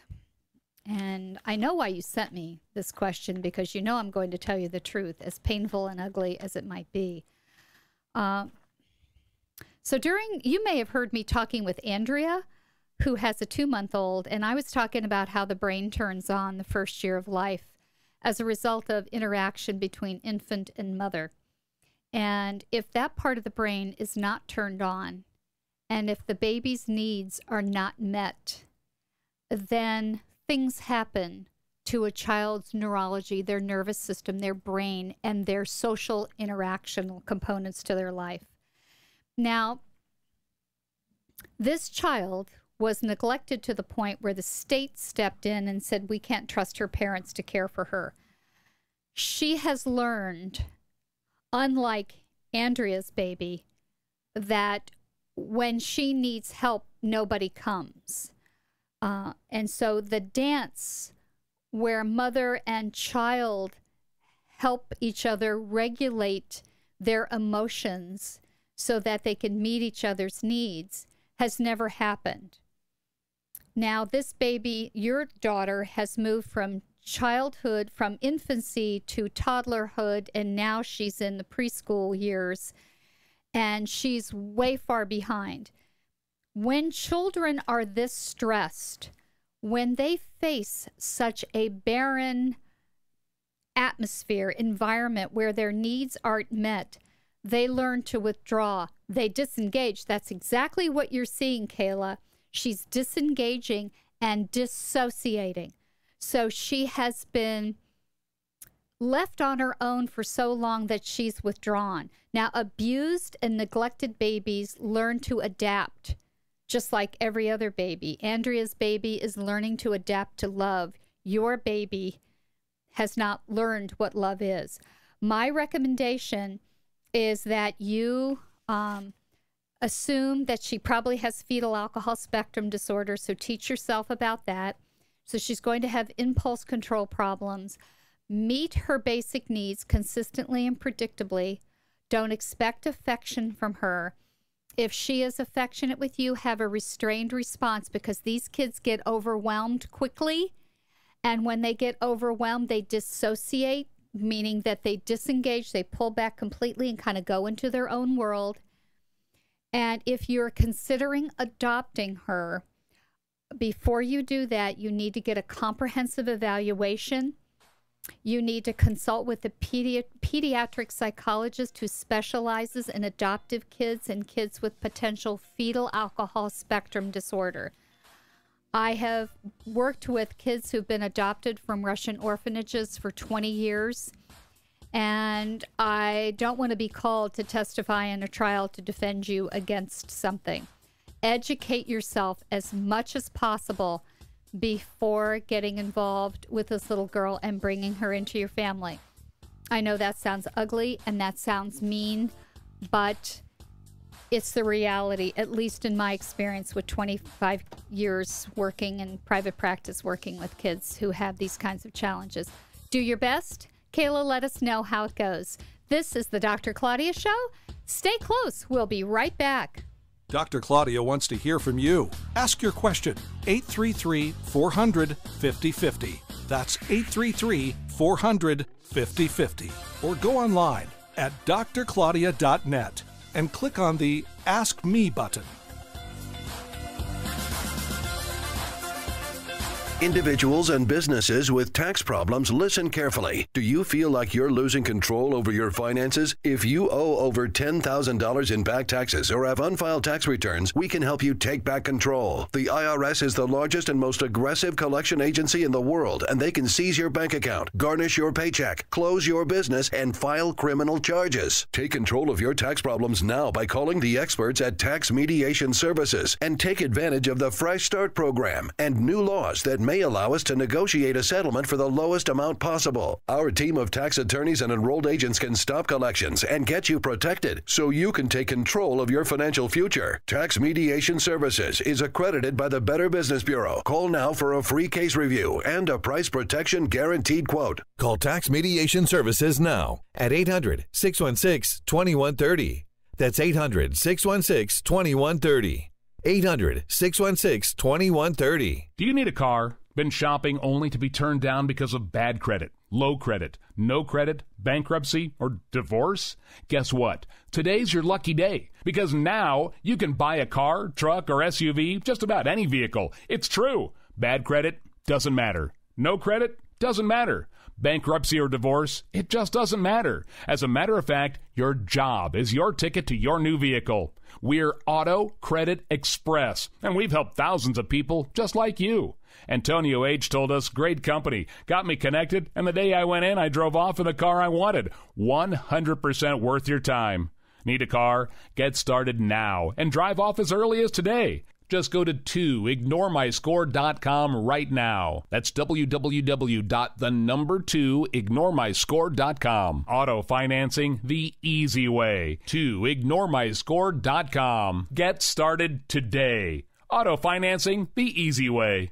And I know why you sent me this question, because you know I'm going to tell you the truth, as painful and ugly as it might be. So you may have heard me talking with Andrea, who has a 2-month-old, and I was talking about how the brain turns on the first year of life as a result of interaction between infant and mother. And if that part of the brain is not turned on, and if the baby's needs are not met, then things happen to a child's neurology, their nervous system, their brain, and their social interactional components to their life. Now, this child was neglected to the point where the state stepped in and said, we can't trust her parents to care for her. She has learned, unlike Andrea's baby, that when she needs help, nobody comes. And so the dance where mother and child help each other regulate their emotions so that they can meet each other's needs has never happened. Now, this baby, your daughter, has moved from childhood, from infancy to toddlerhood, and now she's in the preschool years, and she's way far behind. When children are this stressed, when they face such a barren atmosphere, environment where their needs aren't met, they learn to withdraw. They disengage. That's exactly what you're seeing, Kayla. She's disengaging and dissociating. So she has been left on her own for so long that she's withdrawn. Now, abused and neglected babies learn to adapt, just like every other baby. Andrea's baby is learning to adapt to love. Your baby has not learned what love is. My recommendation is that you assume that she probably has fetal alcohol spectrum disorder, so teach yourself about that. So she's going to have impulse control problems. Meet her basic needs consistently and predictably. Don't expect affection from her. If she is affectionate with you, have a restrained response, because these kids get overwhelmed quickly. And when they get overwhelmed, they dissociate, meaning that they disengage, they pull back completely and kind of go into their own world. And if you're considering adopting her, before you do that, you need to get a comprehensive evaluation. You need to consult with a pediatric psychologist who specializes in adoptive kids and kids with potential fetal alcohol spectrum disorder. I have worked with kids who've been adopted from Russian orphanages for 20 years, and I don't want to be called to testify in a trial to defend you against something. Educate yourself as much as possible before getting involved with this little girl and bringing her into your family. I know that sounds ugly and that sounds mean, but it's the reality, at least in my experience with 25 years working in private practice, working with kids who have these kinds of challenges. Do your best. Kayla, let us know how it goes. This is the Dr. Claudia Show. Stay close. We'll be right back. Dr. Claudia wants to hear from you. Ask your question. 833-400-5050. That's 833-400-5050. Or go online at drclaudia.net and click on the Ask Me button. Individuals and businesses with tax problems, listen carefully. Do you feel like you're losing control over your finances? If you owe over $10,000 in back taxes or have unfiled tax returns, we can help you take back control. The IRS is the largest and most aggressive collection agency in the world, and they can seize your bank account, garnish your paycheck, close your business, and file criminal charges. Take control of your tax problems now by calling the experts at Tax Mediation Services and take advantage of the Fresh Start program and new laws that may allow us to negotiate a settlement for the lowest amount possible. Our team of tax attorneys and enrolled agents can stop collections and get you protected so you can take control of your financial future. Tax Mediation Services is accredited by the Better Business Bureau. Call now for a free case review and a price protection guaranteed quote. Call Tax Mediation Services now at 800-616-2130. That's 800-616-2130. 800-616-2130. Do you need a car? Been shopping only to be turned down because of bad credit, low credit, no credit, bankruptcy, or divorce? Guess what? Today's your lucky day because now you can buy a car, truck, or SUV, just about any vehicle. It's true. Bad credit doesn't matter. No credit doesn't matter. Bankruptcy or divorce, it just doesn't matter. As a matter of fact, your job is your ticket to your new vehicle. We're Auto Credit Express, and we've helped thousands of people just like you. Antonio H. told us, great company, got me connected, and the day I went in, I drove off in the car I wanted. 100% worth your time. Need a car? Get started now and drive off as early as today. Just go to 2ignoremyscore.com right now. That's www.2ignoremyscore.com. Auto financing the easy way. 2ignoremyscore.com. Get started today. Auto financing the easy way.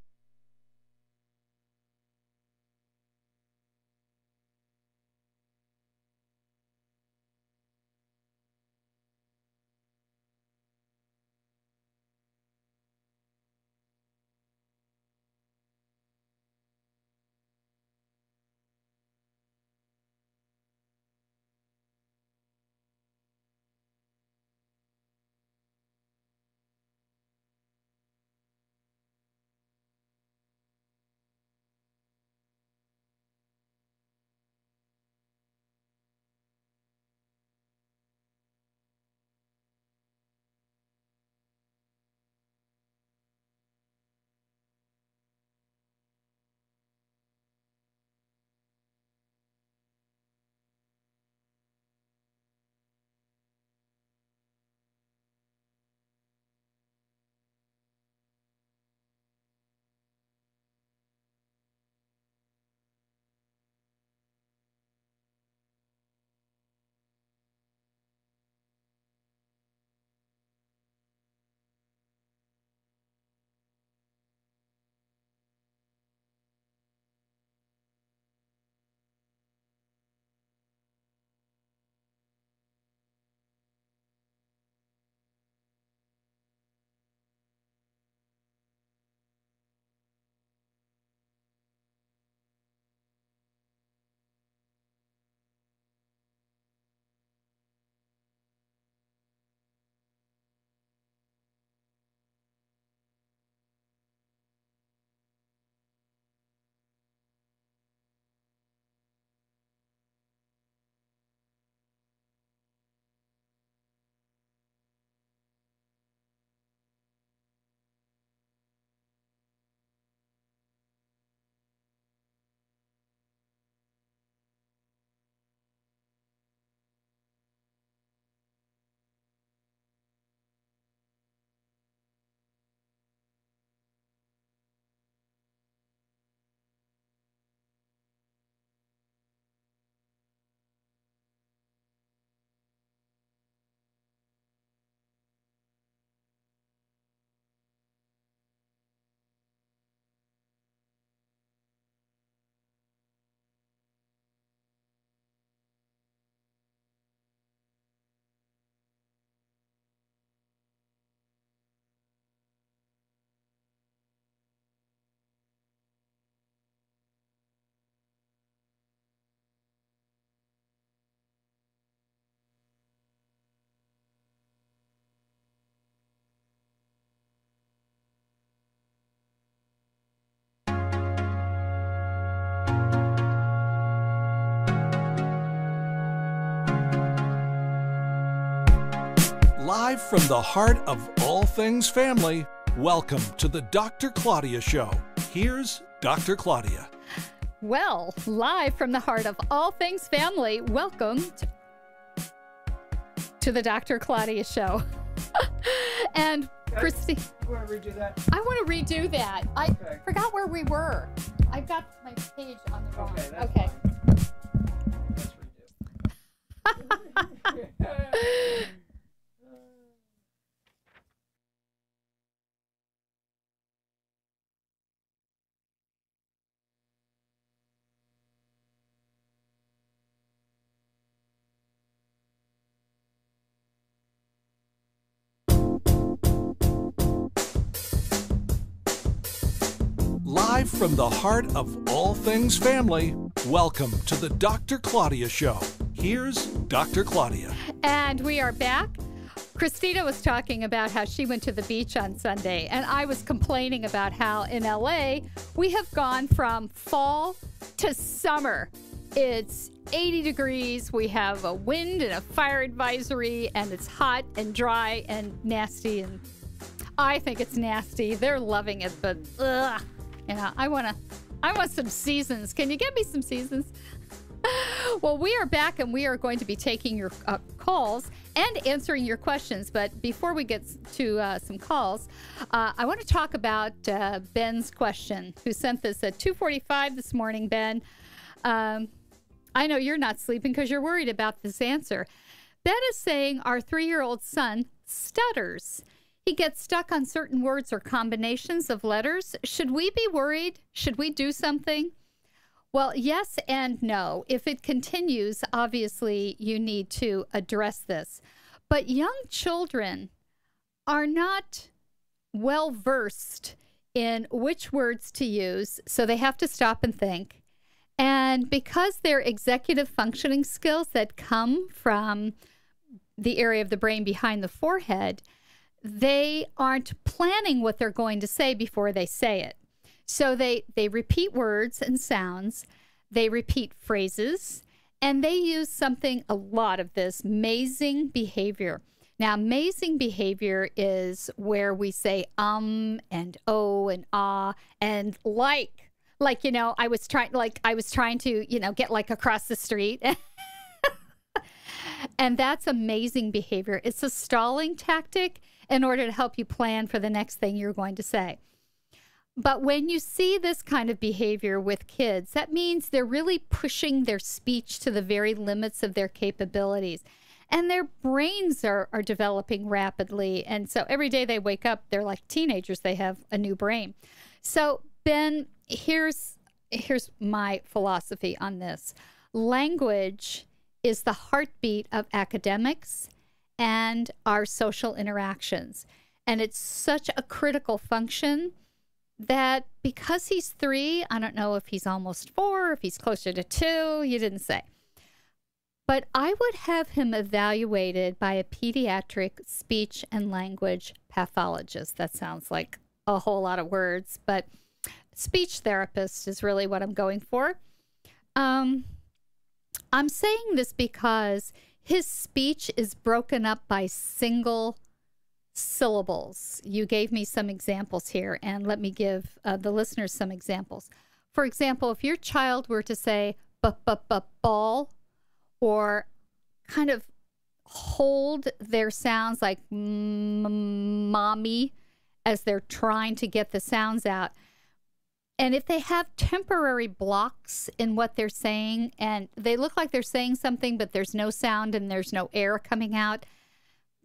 Live from the heart of all things family, welcome to the Dr. Claudia Show. Here's Dr. Claudia. Well, live from the heart of all things family, welcome to the Dr. Claudia Show. And Christy, You want to redo that? I want to redo that. I Okay. forgot where we were. I've got my page on the wrong. Okay, that's Okay. Let's redo. Live from the heart of all things family, welcome to the Dr. Claudia Show. Here's Dr. Claudia. And we are back. Christina was talking about how she went to the beach on Sunday, and I was complaining about how in LA we have gone from fall to summer. It's 80 degrees, we have a wind and a fire advisory, and it's hot and dry and nasty, and I think it's nasty. They're loving it, but ugh, you know, I want some seasons. Can you get me some seasons? Well, we are back, and we are going to be taking your calls and answering your questions. But before we get to some calls, I want to talk about Ben's question, who sent this at 2:45 this morning. Ben, I know you're not sleeping because you're worried about this answer. Ben is saying our 3-year-old son stutters. He gets stuck on certain words or combinations of letters. Should we be worried? Should we do something? Well, yes and no. If it continues, obviously you need to address this. But young children are not well versed in which words to use, so they have to stop and think. And because their executive functioning skills that come from the area of the brain behind the forehead, they aren't planning what they're going to say before they say it. So they repeat words and sounds, they repeat phrases, and they use something, a lot of this, mazing behavior. Now, mazing behavior is where we say and oh and ah and like, you know, I was trying to, you know, get like across the street. And that's amazing behavior. It's a stalling tactic in order to help you plan for the next thing you're going to say. But when you see this kind of behavior with kids, that means they're really pushing their speech to the very limits of their capabilities. And their brains are developing rapidly. And so every day they wake up, they're like teenagers. They have a new brain. So, Ben, here's my philosophy on this. Language is the heartbeat of academics and our social interactions. And it's such a critical function that because he's 3, I don't know if he's almost 4, if he's closer to 2, you didn't say. But I would have him evaluated by a pediatric speech and language pathologist. That sounds like a whole lot of words, but speech therapist is really what I'm going for. I'm saying this because his speech is broken up by single syllables. You gave me some examples here, and let me give the listeners some examples. For example, if your child were to say ball, or kind of hold their sounds like mommy as they're trying to get the sounds out, and if they have temporary blocks in what they're saying, and they look like they're saying something, but there's no sound and there's no air coming out,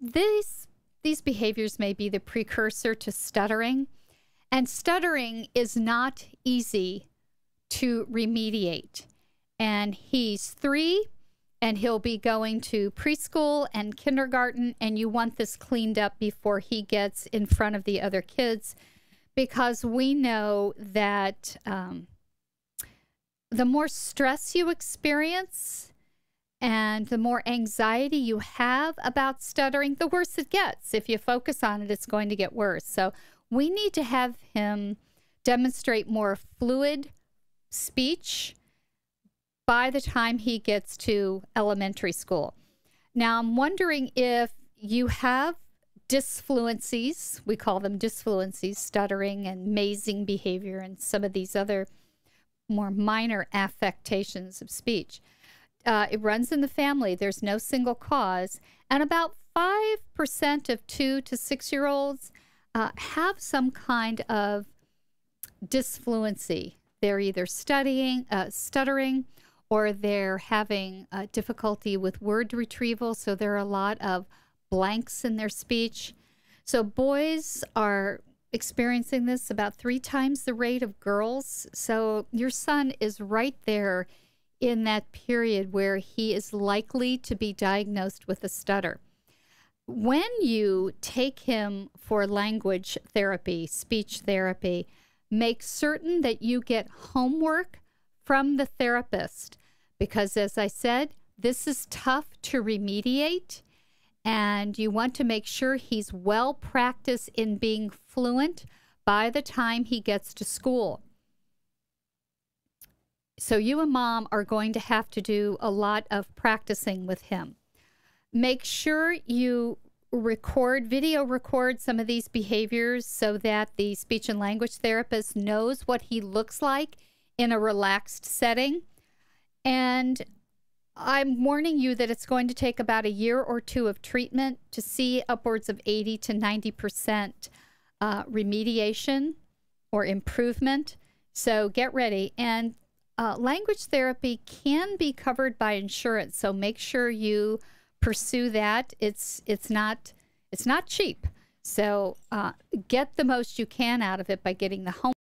these behaviors may be the precursor to stuttering. And stuttering is not easy to remediate. And he's 3, and he'll be going to preschool and kindergarten, and you want this cleaned up before he gets in front of the other kids, because we know that the more stress you experience and the more anxiety you have about stuttering, the worse it gets. If you focus on it, it's going to get worse. So we need to have him demonstrate more fluid speech by the time he gets to elementary school. Now, I'm wondering if you have disfluencies. We call them disfluencies, stuttering and mazing behavior, and some of these other more minor affectations of speech. It runs in the family. There's no single cause. And about 5% of 2 to 6-year-olds have some kind of disfluency. They're either stuttering, or they're having difficulty with word retrieval. So there are a lot of blanks in their speech. So boys are experiencing this about 3 times the rate of girls. So your son is right there in that period where he is likely to be diagnosed with a stutter. When you take him for language therapy, speech therapy, make certain that you get homework from the therapist, because as I said, this is tough to remediate, and you want to make sure he's well practiced in being fluent by the time he gets to school. So you and mom are going to have to do a lot of practicing with him. Make sure you video record some of these behaviors so that the speech and language therapist knows what he looks like in a relaxed setting. And I'm warning you that it's going to take about a year or 2 of treatment to see upwards of 80 to 90% remediation or improvement. So get ready. And language therapy can be covered by insurance, so make sure you pursue that. It's not cheap. So get the most you can out of it by getting the home.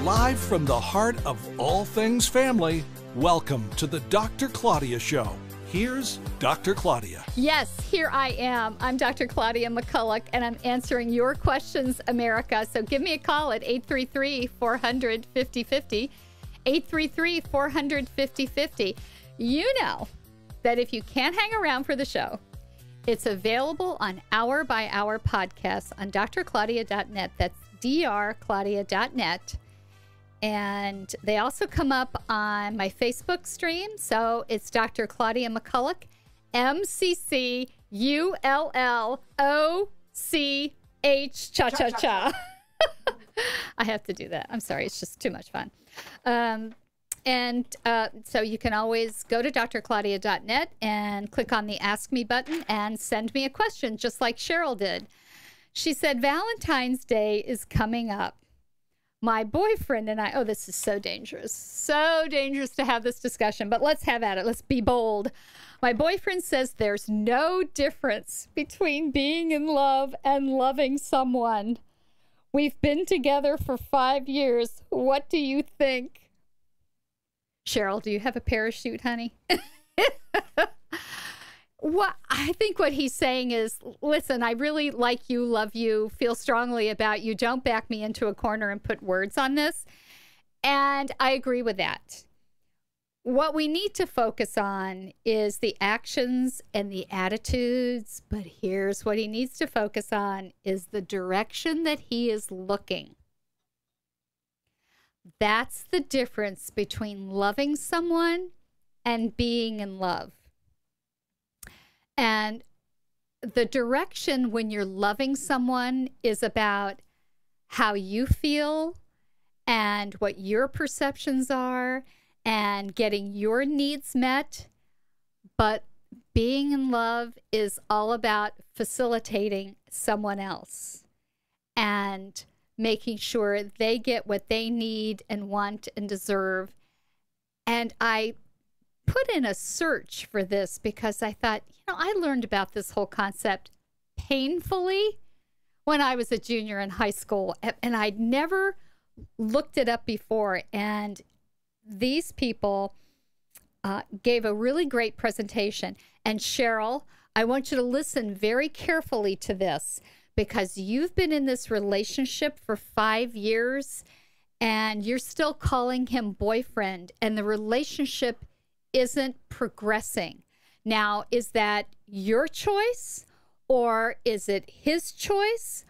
Live from the heart of all things family, welcome to the Dr. Claudia Show. Here's Dr. Claudia. Yes, here I am. I'm Dr. Claudia McCulloch, and I'm answering your questions, America. So give me a call at 833-400-5050, 833-400-5050. You know that if you can't hang around for the show, it's available on hour by hour podcasts on drclaudia.net. That's drclaudia.net. And they also come up on my Facebook stream. So it's Dr. Claudia McCulloch, MCCULLOCH, cha-cha-cha. I have to do that. I'm sorry. It's just too much fun. So you can always go to drclaudia.net and click on the Ask Me button and send me a question, just like Cheryl did. She said, Valentine's Day is coming up. My boyfriend and I, this is so dangerous to have this discussion, but let's have at it. Let's be bold. My boyfriend says there's no difference between being in love and loving someone. We've been together for 5 years. What do you think? Cheryl, do you have a parachute, honey? I think what he's saying is, listen, I really like you, love you, feel strongly about you. Don't back me into a corner and put words on this. And I agree with that. What we need to focus on is the actions and the attitudes. But here's what he needs to focus on is the direction that he is looking. That's the difference between loving someone and being in love. And the direction when you're loving someone is about how you feel and what your perceptions are and getting your needs met. But being in love is all about facilitating someone else and making sure they get what they need and want and deserve. And I put in a search for this because I thought, I learned about this whole concept painfully when I was a junior in high school, and I'd never looked it up before. And these people gave a really great presentation. And Cheryl, I want you to listen very carefully to this because you've been in this relationship for 5 years and you're still calling him boyfriend, and the relationship isn't progressing. Now, is that your choice or is it his choice?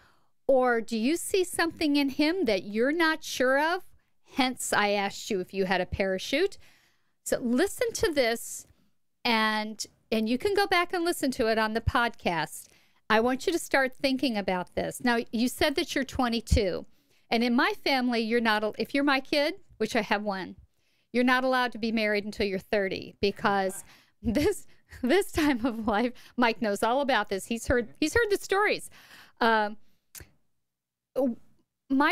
Or do you see something in him that you're not sure of? Hence, I asked you if you had a parachute. So listen to this, and you can go back and listen to it on the podcast. I want you to start thinking about this. Now, you said that you're 22. And in my family, you're not, if you're my kid, which I have one, you're not allowed to be married until you're 30 because this time of life, Mike knows all about this. He's heard the stories. My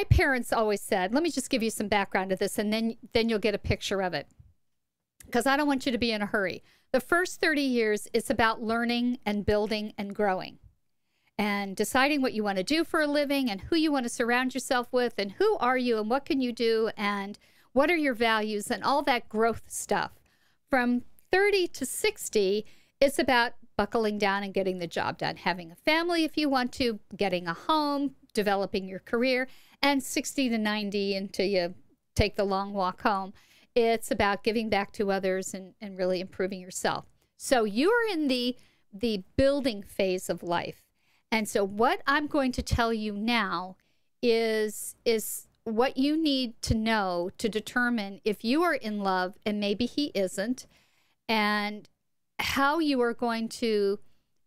parents always said, let me just give you some background to this, and then you'll get a picture of it, because I don't want you to be in a hurry. The first 30 years, it's about learning and building and growing and deciding what you want to do for a living and who you want to surround yourself with and who are you and what can you do and what are your values and all that growth stuff. From 30 to 60, it's about buckling down and getting the job done, having a family if you want to, getting a home, developing your career, and 60 to 90 until you take the long walk home. It's about giving back to others and really improving yourself. So you're in the building phase of life. And so what I'm going to tell you now is what you need to know to determine if you are in love and maybe he isn't, and how you are going to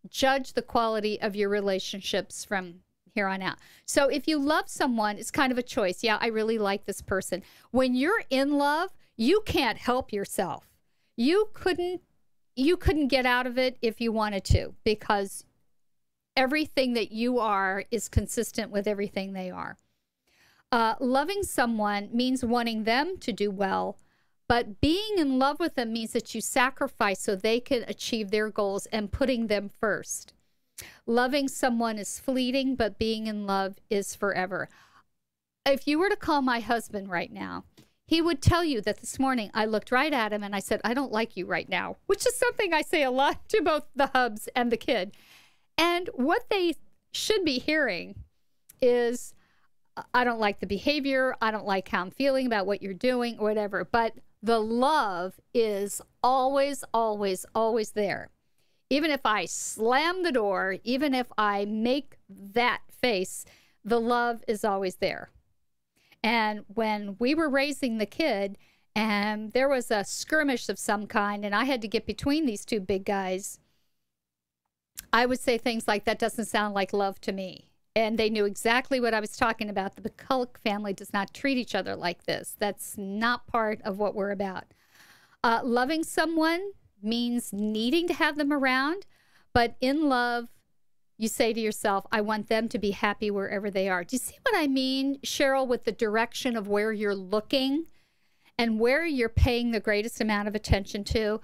judge the quality of your relationships from here on out. So if you love someone, it's kind of a choice. Yeah, I really like this person. When you're in love, you can't help yourself. You couldn't get out of it if you wanted to, because everything that you are is consistent with everything they are. Loving someone means wanting them to do well, but being in love with them means that you sacrifice so they can achieve their goals and putting them first. Loving someone is fleeting, but being in love is forever. If you were to call my husband right now, he would tell you that this morning I looked right at him and I said, I don't like you right now, which is something I say a lot to both the hubs and the kid. And what they should be hearing is, I don't like the behavior. I don't like how I'm feeling about what you're doing or whatever. But the love is always, always, always there. Even if I slam the door, even if I make that face, the love is always there. And when we were raising the kid and there was a skirmish of some kind and I had to get between these two big guys, I would say things like, that doesn't sound like love to me. And they knew exactly what I was talking about. The McCulloch family does not treat each other like this. That's not part of what we're about. Loving someone means needing to have them around, but in love, you say to yourself, I want them to be happy wherever they are. Do you see what I mean, Cheryl, with the direction of where you're looking and where you're paying the greatest amount of attention to?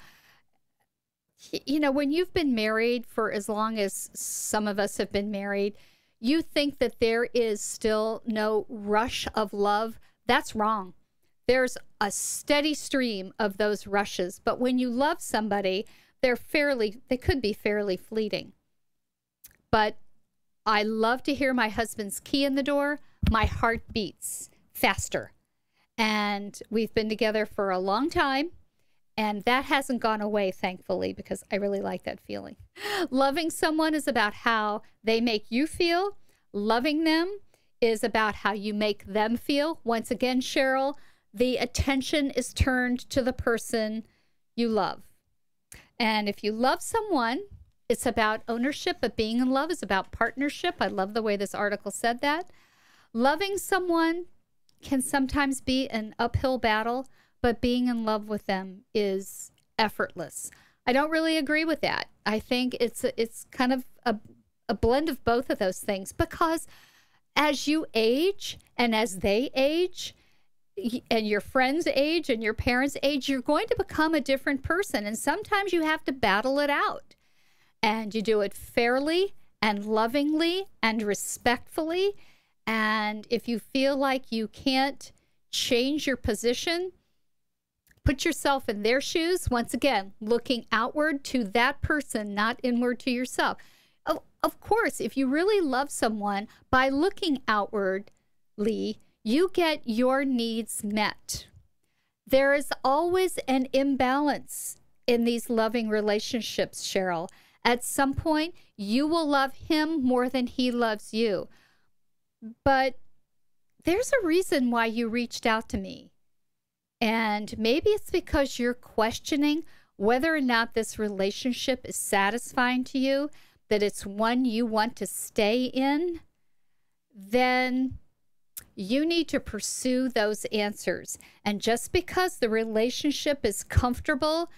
You know, when you've been married for as long as some of us have been married, you think that there is still no rush of love. That's wrong. There's a steady stream of those rushes. But when you love somebody, they could be fairly fleeting. But I love to hear my husband's key in the door. My heart beats faster. And we've been together for a long time. And that hasn't gone away, thankfully, because I really like that feeling. Loving someone is about how they make you feel. Loving them is about how you make them feel. Once again, Cheryl, the attention is turned to the person you love. And if you love someone, it's about ownership, but being in love is about partnership. I love the way this article said that. Loving someone can sometimes be an uphill battle, but being in love with them is effortless. I don't really agree with that. I think it's kind of a blend of both of those things, because as you age and as they age and your friends age and your parents age, you're going to become a different person. And sometimes you have to battle it out. And you do it fairly and lovingly and respectfully. And if you feel like you can't change your position, put yourself in their shoes. Once again, looking outward to that person, not inward to yourself. Of course, if you really love someone, by looking outwardly, you get your needs met. There is always an imbalance in these loving relationships, Cheryl. At some point, you will love him more than he loves you. But there's a reason why you reached out to me. And maybe it's because you're questioning whether or not this relationship is satisfying to you, that it's one you want to stay in. Then you need to pursue those answers. And just because the relationship is comfortable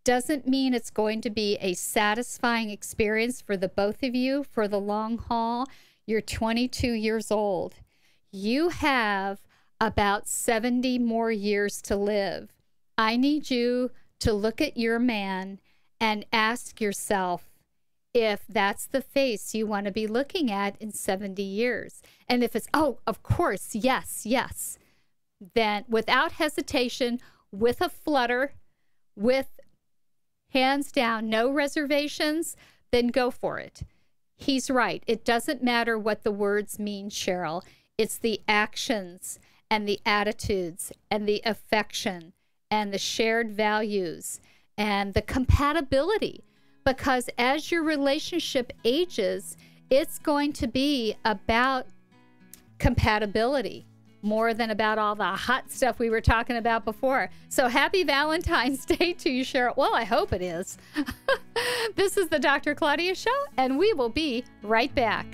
doesn't mean it's going to be a satisfying experience for the both of you for the long haul. You're 22 years old. You have about 70 more years to live. I need you to look at your man and ask yourself if that's the face you want to be looking at in 70 years. And if it's, oh, of course, yes, yes, then without hesitation, with a flutter, with hands down, no reservations, then go for it. He's right. It doesn't matter what the words mean, Cheryl. It's the actions and the attitudes and the affection and the shared values and the compatibility. Because as your relationship ages, it's going to be about compatibility more than about all the hot stuff we were talking about before. So happy Valentine's Day to you, Cheryl. Well, I hope it is. This is the Dr. Claudia Show, and we will be right back.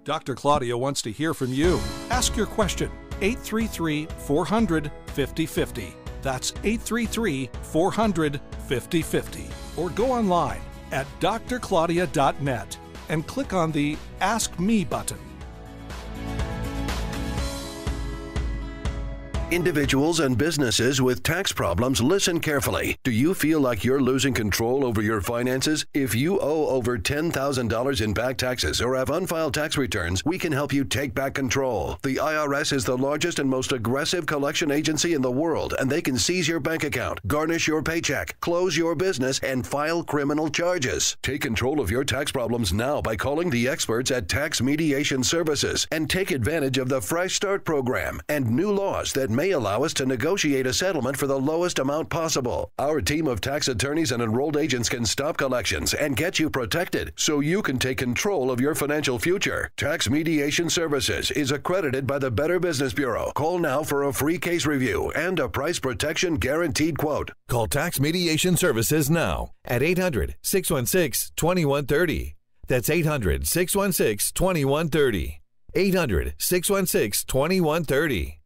Dr. Claudia wants to hear from you. Ask your question. 833-400-5050. That's 833-400-5050. Or go online at drclaudia.net and click on the Ask Me button. Individuals and businesses with tax problems, listen carefully. Do you feel like you're losing control over your finances? If you owe over $10,000 in back taxes or have unfiled tax returns, we can help you take back control. The IRS is the largest and most aggressive collection agency in the world, and they can seize your bank account, garnish your paycheck, close your business, and file criminal charges. Take control of your tax problems now by calling the experts at Tax Mediation Services and take advantage of the Fresh Start program and new laws that may allow us to negotiate a settlement for the lowest amount possible. Our team of tax attorneys and enrolled agents can stop collections and get you protected so you can take control of your financial future. Tax Mediation Services is accredited by the Better Business Bureau. Call now for a free case review and a price protection guaranteed quote. Call Tax Mediation Services now at 800-616-2130. That's 800-616-2130. 800-616-2130.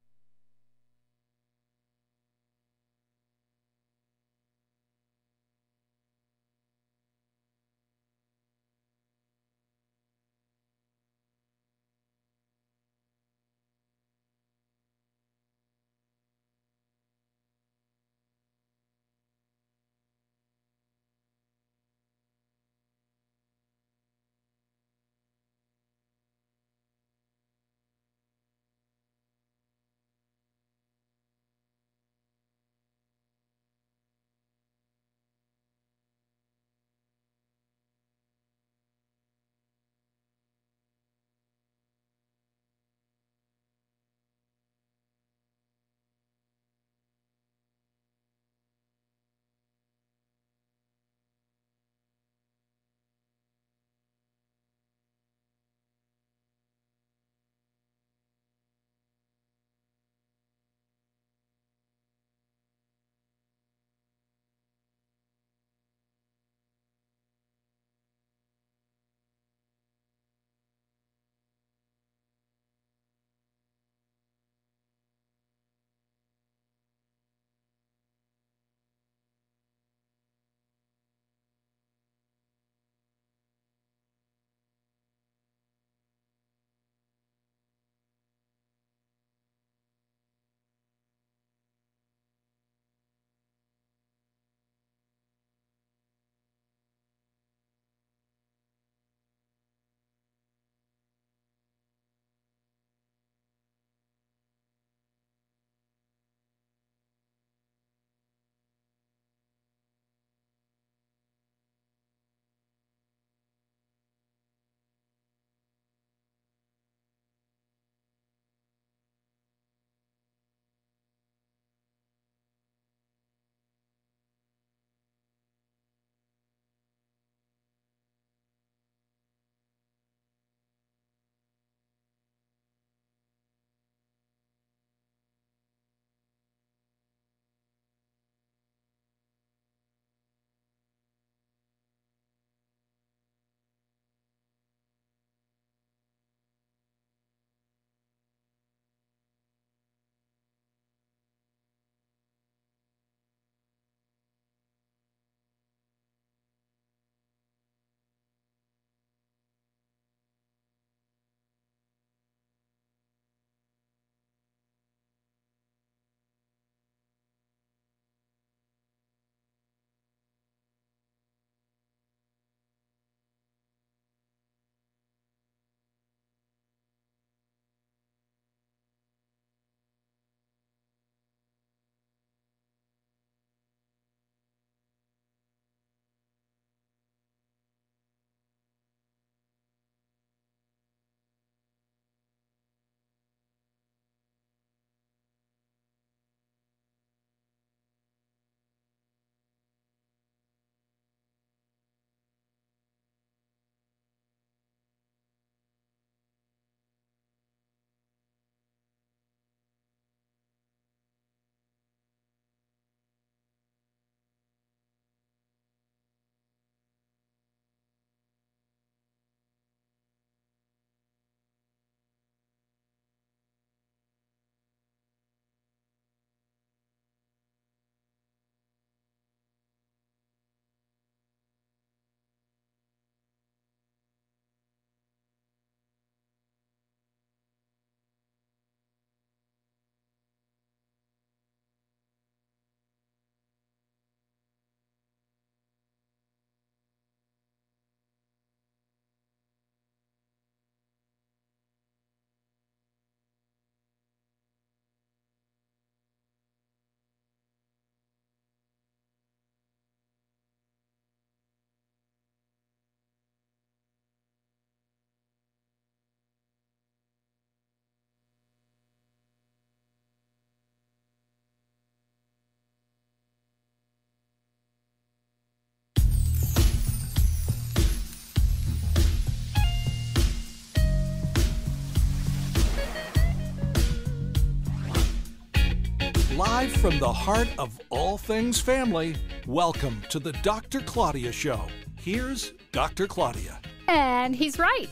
Live from the heart of all things family, welcome to the Dr. Claudia Show. Here's Dr. Claudia. And he's right.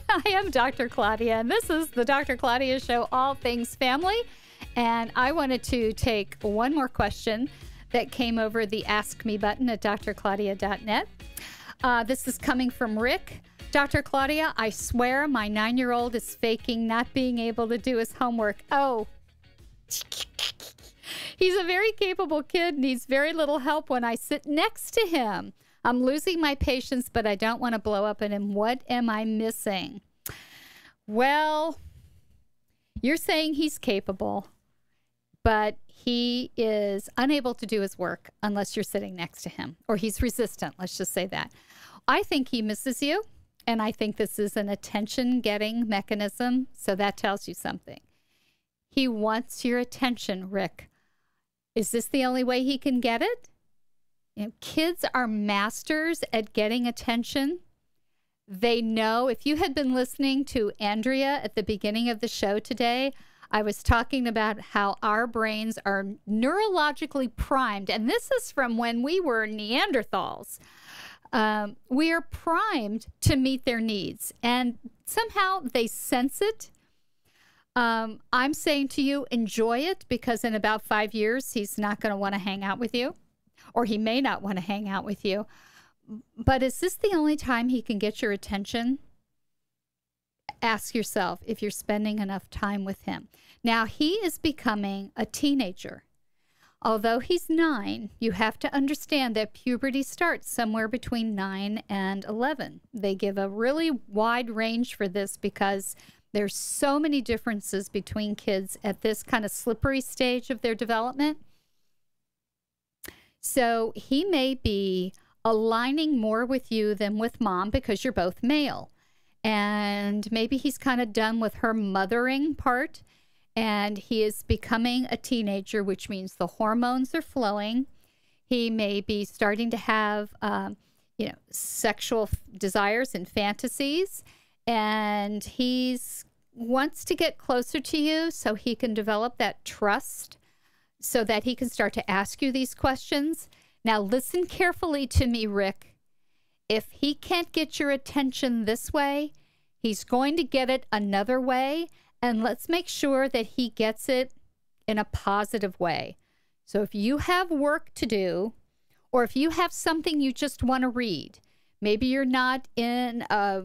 I am Dr. Claudia, and this is the Dr. Claudia Show, all things family. And I wanted to take one more question that came over the Ask Me button at drclaudia.net. This is coming from Rick. Dr. Claudia, I swear my 9-year-old is faking not being able to do his homework. Oh, he's a very capable kid, needs very little help when I sit next to him. I'm losing my patience, but I don't want to blow up at him. What am I missing? Well, you're saying he's capable, but he is unable to do his work unless you're sitting next to him, or he's resistant. Let's just say that. I think he misses you, and I think this is an attention-getting mechanism, so that tells you something. He wants your attention, Rick. Is this the only way he can get it? You know, kids are masters at getting attention. They know. If you had been listening to Andrea at the beginning of the show today, I was talking about how our brains are neurologically primed, and this is from when we were Neanderthals. We are primed to meet their needs, and somehow they sense it. I'm saying to you, enjoy it, because in about 5 years, he's not going to want to hang out with you, or he may not want to hang out with you. But is this the only time he can get your attention? Ask yourself if you're spending enough time with him. Now, he is becoming a teenager. Although he's 9, you have to understand that puberty starts somewhere between 9 and 11. They give a really wide range for this because there's so many differences between kids at this kind of slippery stage of their development. So he may be aligning more with you than with mom because you're both male. And maybe he's kind of done with her mothering part, and he is becoming a teenager, which means the hormones are flowing. He may be starting to have, sexual desires and fantasies, and he's wants to get closer to you so he can develop that trust, so that he can start to ask you these questions. Now, listen carefully to me, Rick. If he can't get your attention this way, he's going to get it another way, and let's make sure that he gets it in a positive way. So if you have work to do, or if you have something you just want to read, maybe you're not in a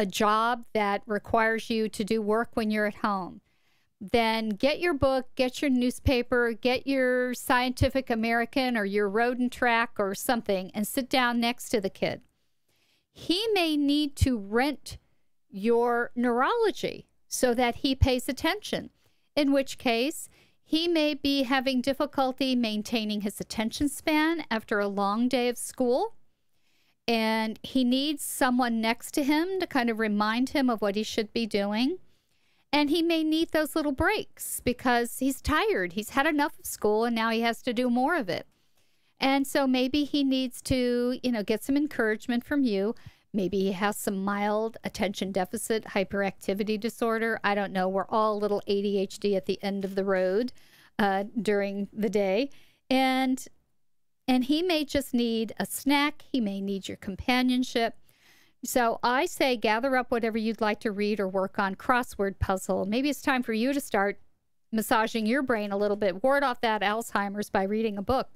job that requires you to do work when you're at home, then get your book, get your newspaper, get your Scientific American or your Road and Track or something, and sit down next to the kid. He may need to rent your neurology so that he pays attention, in which case he may be having difficulty maintaining his attention span after a long day of school, and he needs someone next to him to kind of remind him of what he should be doing. And he may need those little breaks because he's tired. He's had enough of school, and now he has to do more of it. And so maybe he needs to, get some encouragement from you. Maybe he has some mild attention deficit hyperactivity disorder. I don't know. We're all a little ADHD at the end of the road during the day. And he may just need a snack. He may need your companionship. So I say gather up whatever you'd like to read or work on. Crossword puzzle. Maybe it's time for you to start massaging your brain a little bit. Ward off that Alzheimer's by reading a book.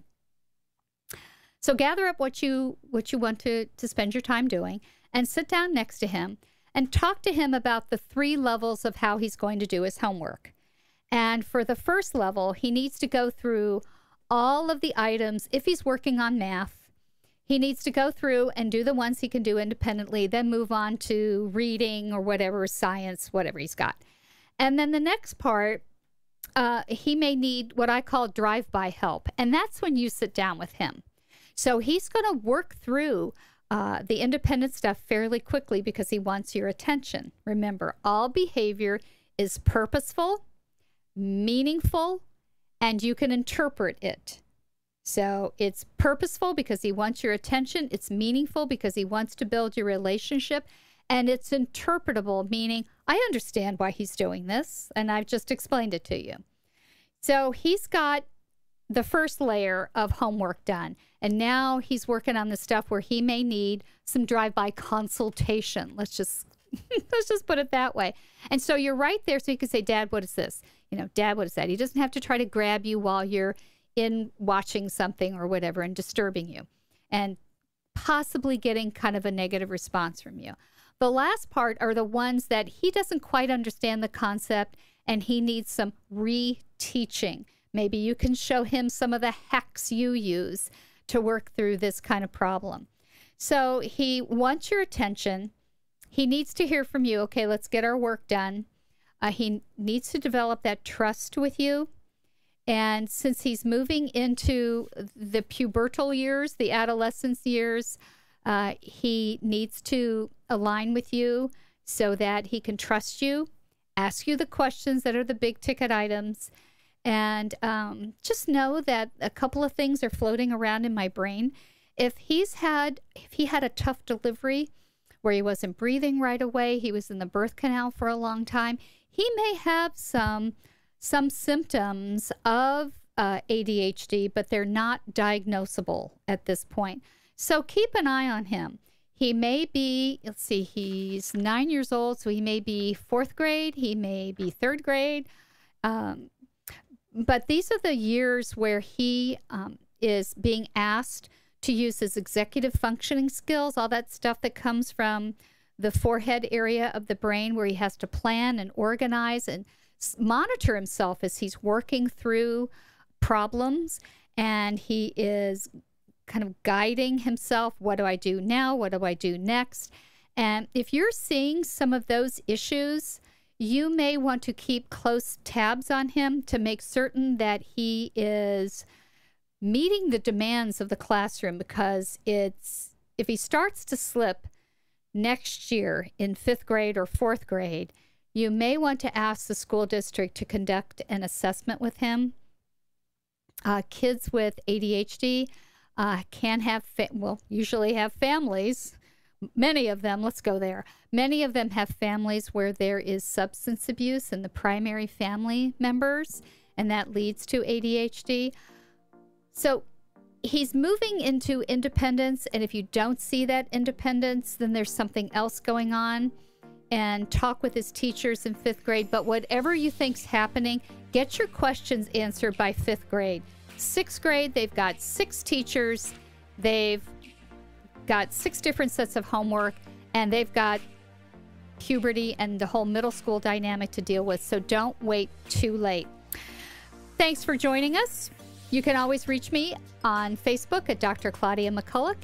So gather up what you want to spend your time doing, and sit down next to him and talk to him about the 3 levels of how he's going to do his homework. And for the first level, he needs to go through all of the items. If he's working on math, he needs to go through and do the ones he can do independently, then move on to reading or whatever, science, whatever he's got. And then the next part, he may need what I call drive-by help. And that's when you sit down with him. So he's going to work through the independent stuff fairly quickly because he wants your attention. Remember, all behavior is purposeful, meaningful, and you can interpret it. So it's purposeful because he wants your attention. It's meaningful because he wants to build your relationship. And it's interpretable, meaning I understand why he's doing this, and I've just explained it to you. So he's got the first layer of homework done. And now he's working on the stuff where he may need some drive-by consultation. Let's just put it that way. And so you're right there, so you can say, Dad, what is this? Dad, what is that? He doesn't have to try to grab you while you're in watching something or whatever and disturbing you and possibly getting kind of a negative response from you. The last part are the ones that he doesn't quite understand the concept and he needs some reteaching. Maybe you can show him some of the hacks you use to work through this kind of problem. So he wants your attention. He needs to hear from you. Okay, let's get our work done. He needs to develop that trust with you. And since he's moving into the pubertal years, the adolescence years, he needs to align with you so that he can trust you, ask you the questions that are the big ticket items, and just know that a couple of things are floating around in my brain. If he had a tough delivery where he wasn't breathing right away, he was in the birth canal for a long time, he may have some symptoms of ADHD, but they're not diagnosable at this point. So keep an eye on him. He may be, let's see, he's 9 years old, so he may be 4th grade, he may be 3rd grade. But these are the years where he is being asked to use his executive functioning skills, all that stuff that comes from the forehead area of the brain where he has to plan and organize and monitor himself as he's working through problems. And he is kind of guiding himself. What do I do now? What do I do next? And if you're seeing some of those issues, you may want to keep close tabs on him to make certain that he is meeting the demands of the classroom, because if he starts to slip next year in 5th grade or 4th grade, you may want to ask the school district to conduct an assessment with him. Kids with ADHD usually have families. Many of them, let's go there. Many of them have families where there is substance abuse in the primary family members, and that leads to ADHD. So he's moving into independence, and if you don't see that independence, then there's something else going on. And talk with his teachers in 5th grade. But whatever you think's happening, get your questions answered by 5th grade. 6th grade, they've got 6 teachers. They've got 6 different sets of homework, and they've got puberty and the whole middle school dynamic to deal with. So don't wait too late. Thanks for joining us. You can always reach me on Facebook at Dr. Claudia McCulloch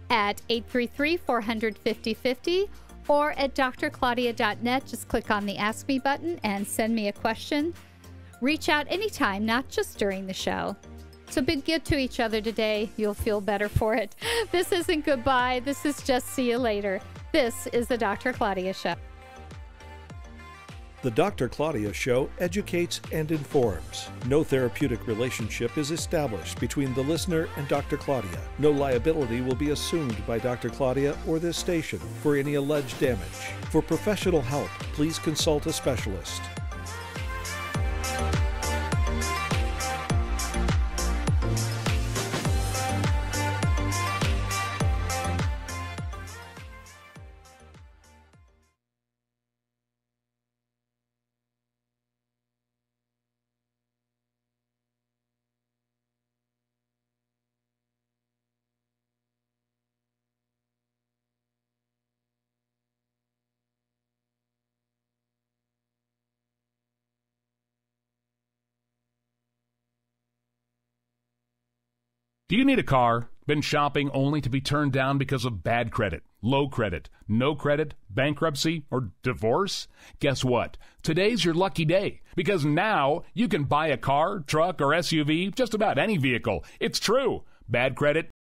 at 833-400-5050 or at drclaudia.net. Just click on the Ask Me button and send me a question. Reach out anytime, not just during the show. So be good to each other today. You'll feel better for it. This isn't goodbye. This is just see you later. This is the Dr. Claudia Show. The Dr. Claudia Show educates and informs. No therapeutic relationship is established between the listener and Dr. Claudia. No liability will be assumed by Dr. Claudia or this station for any alleged damage. For professional help, please consult a specialist. Do you need a car? Been shopping only to be turned down because of bad credit, low credit, no credit, bankruptcy, or divorce? Guess what? Today's your lucky day, because now you can buy a car, truck, or SUV, just about any vehicle. It's true. Bad credit,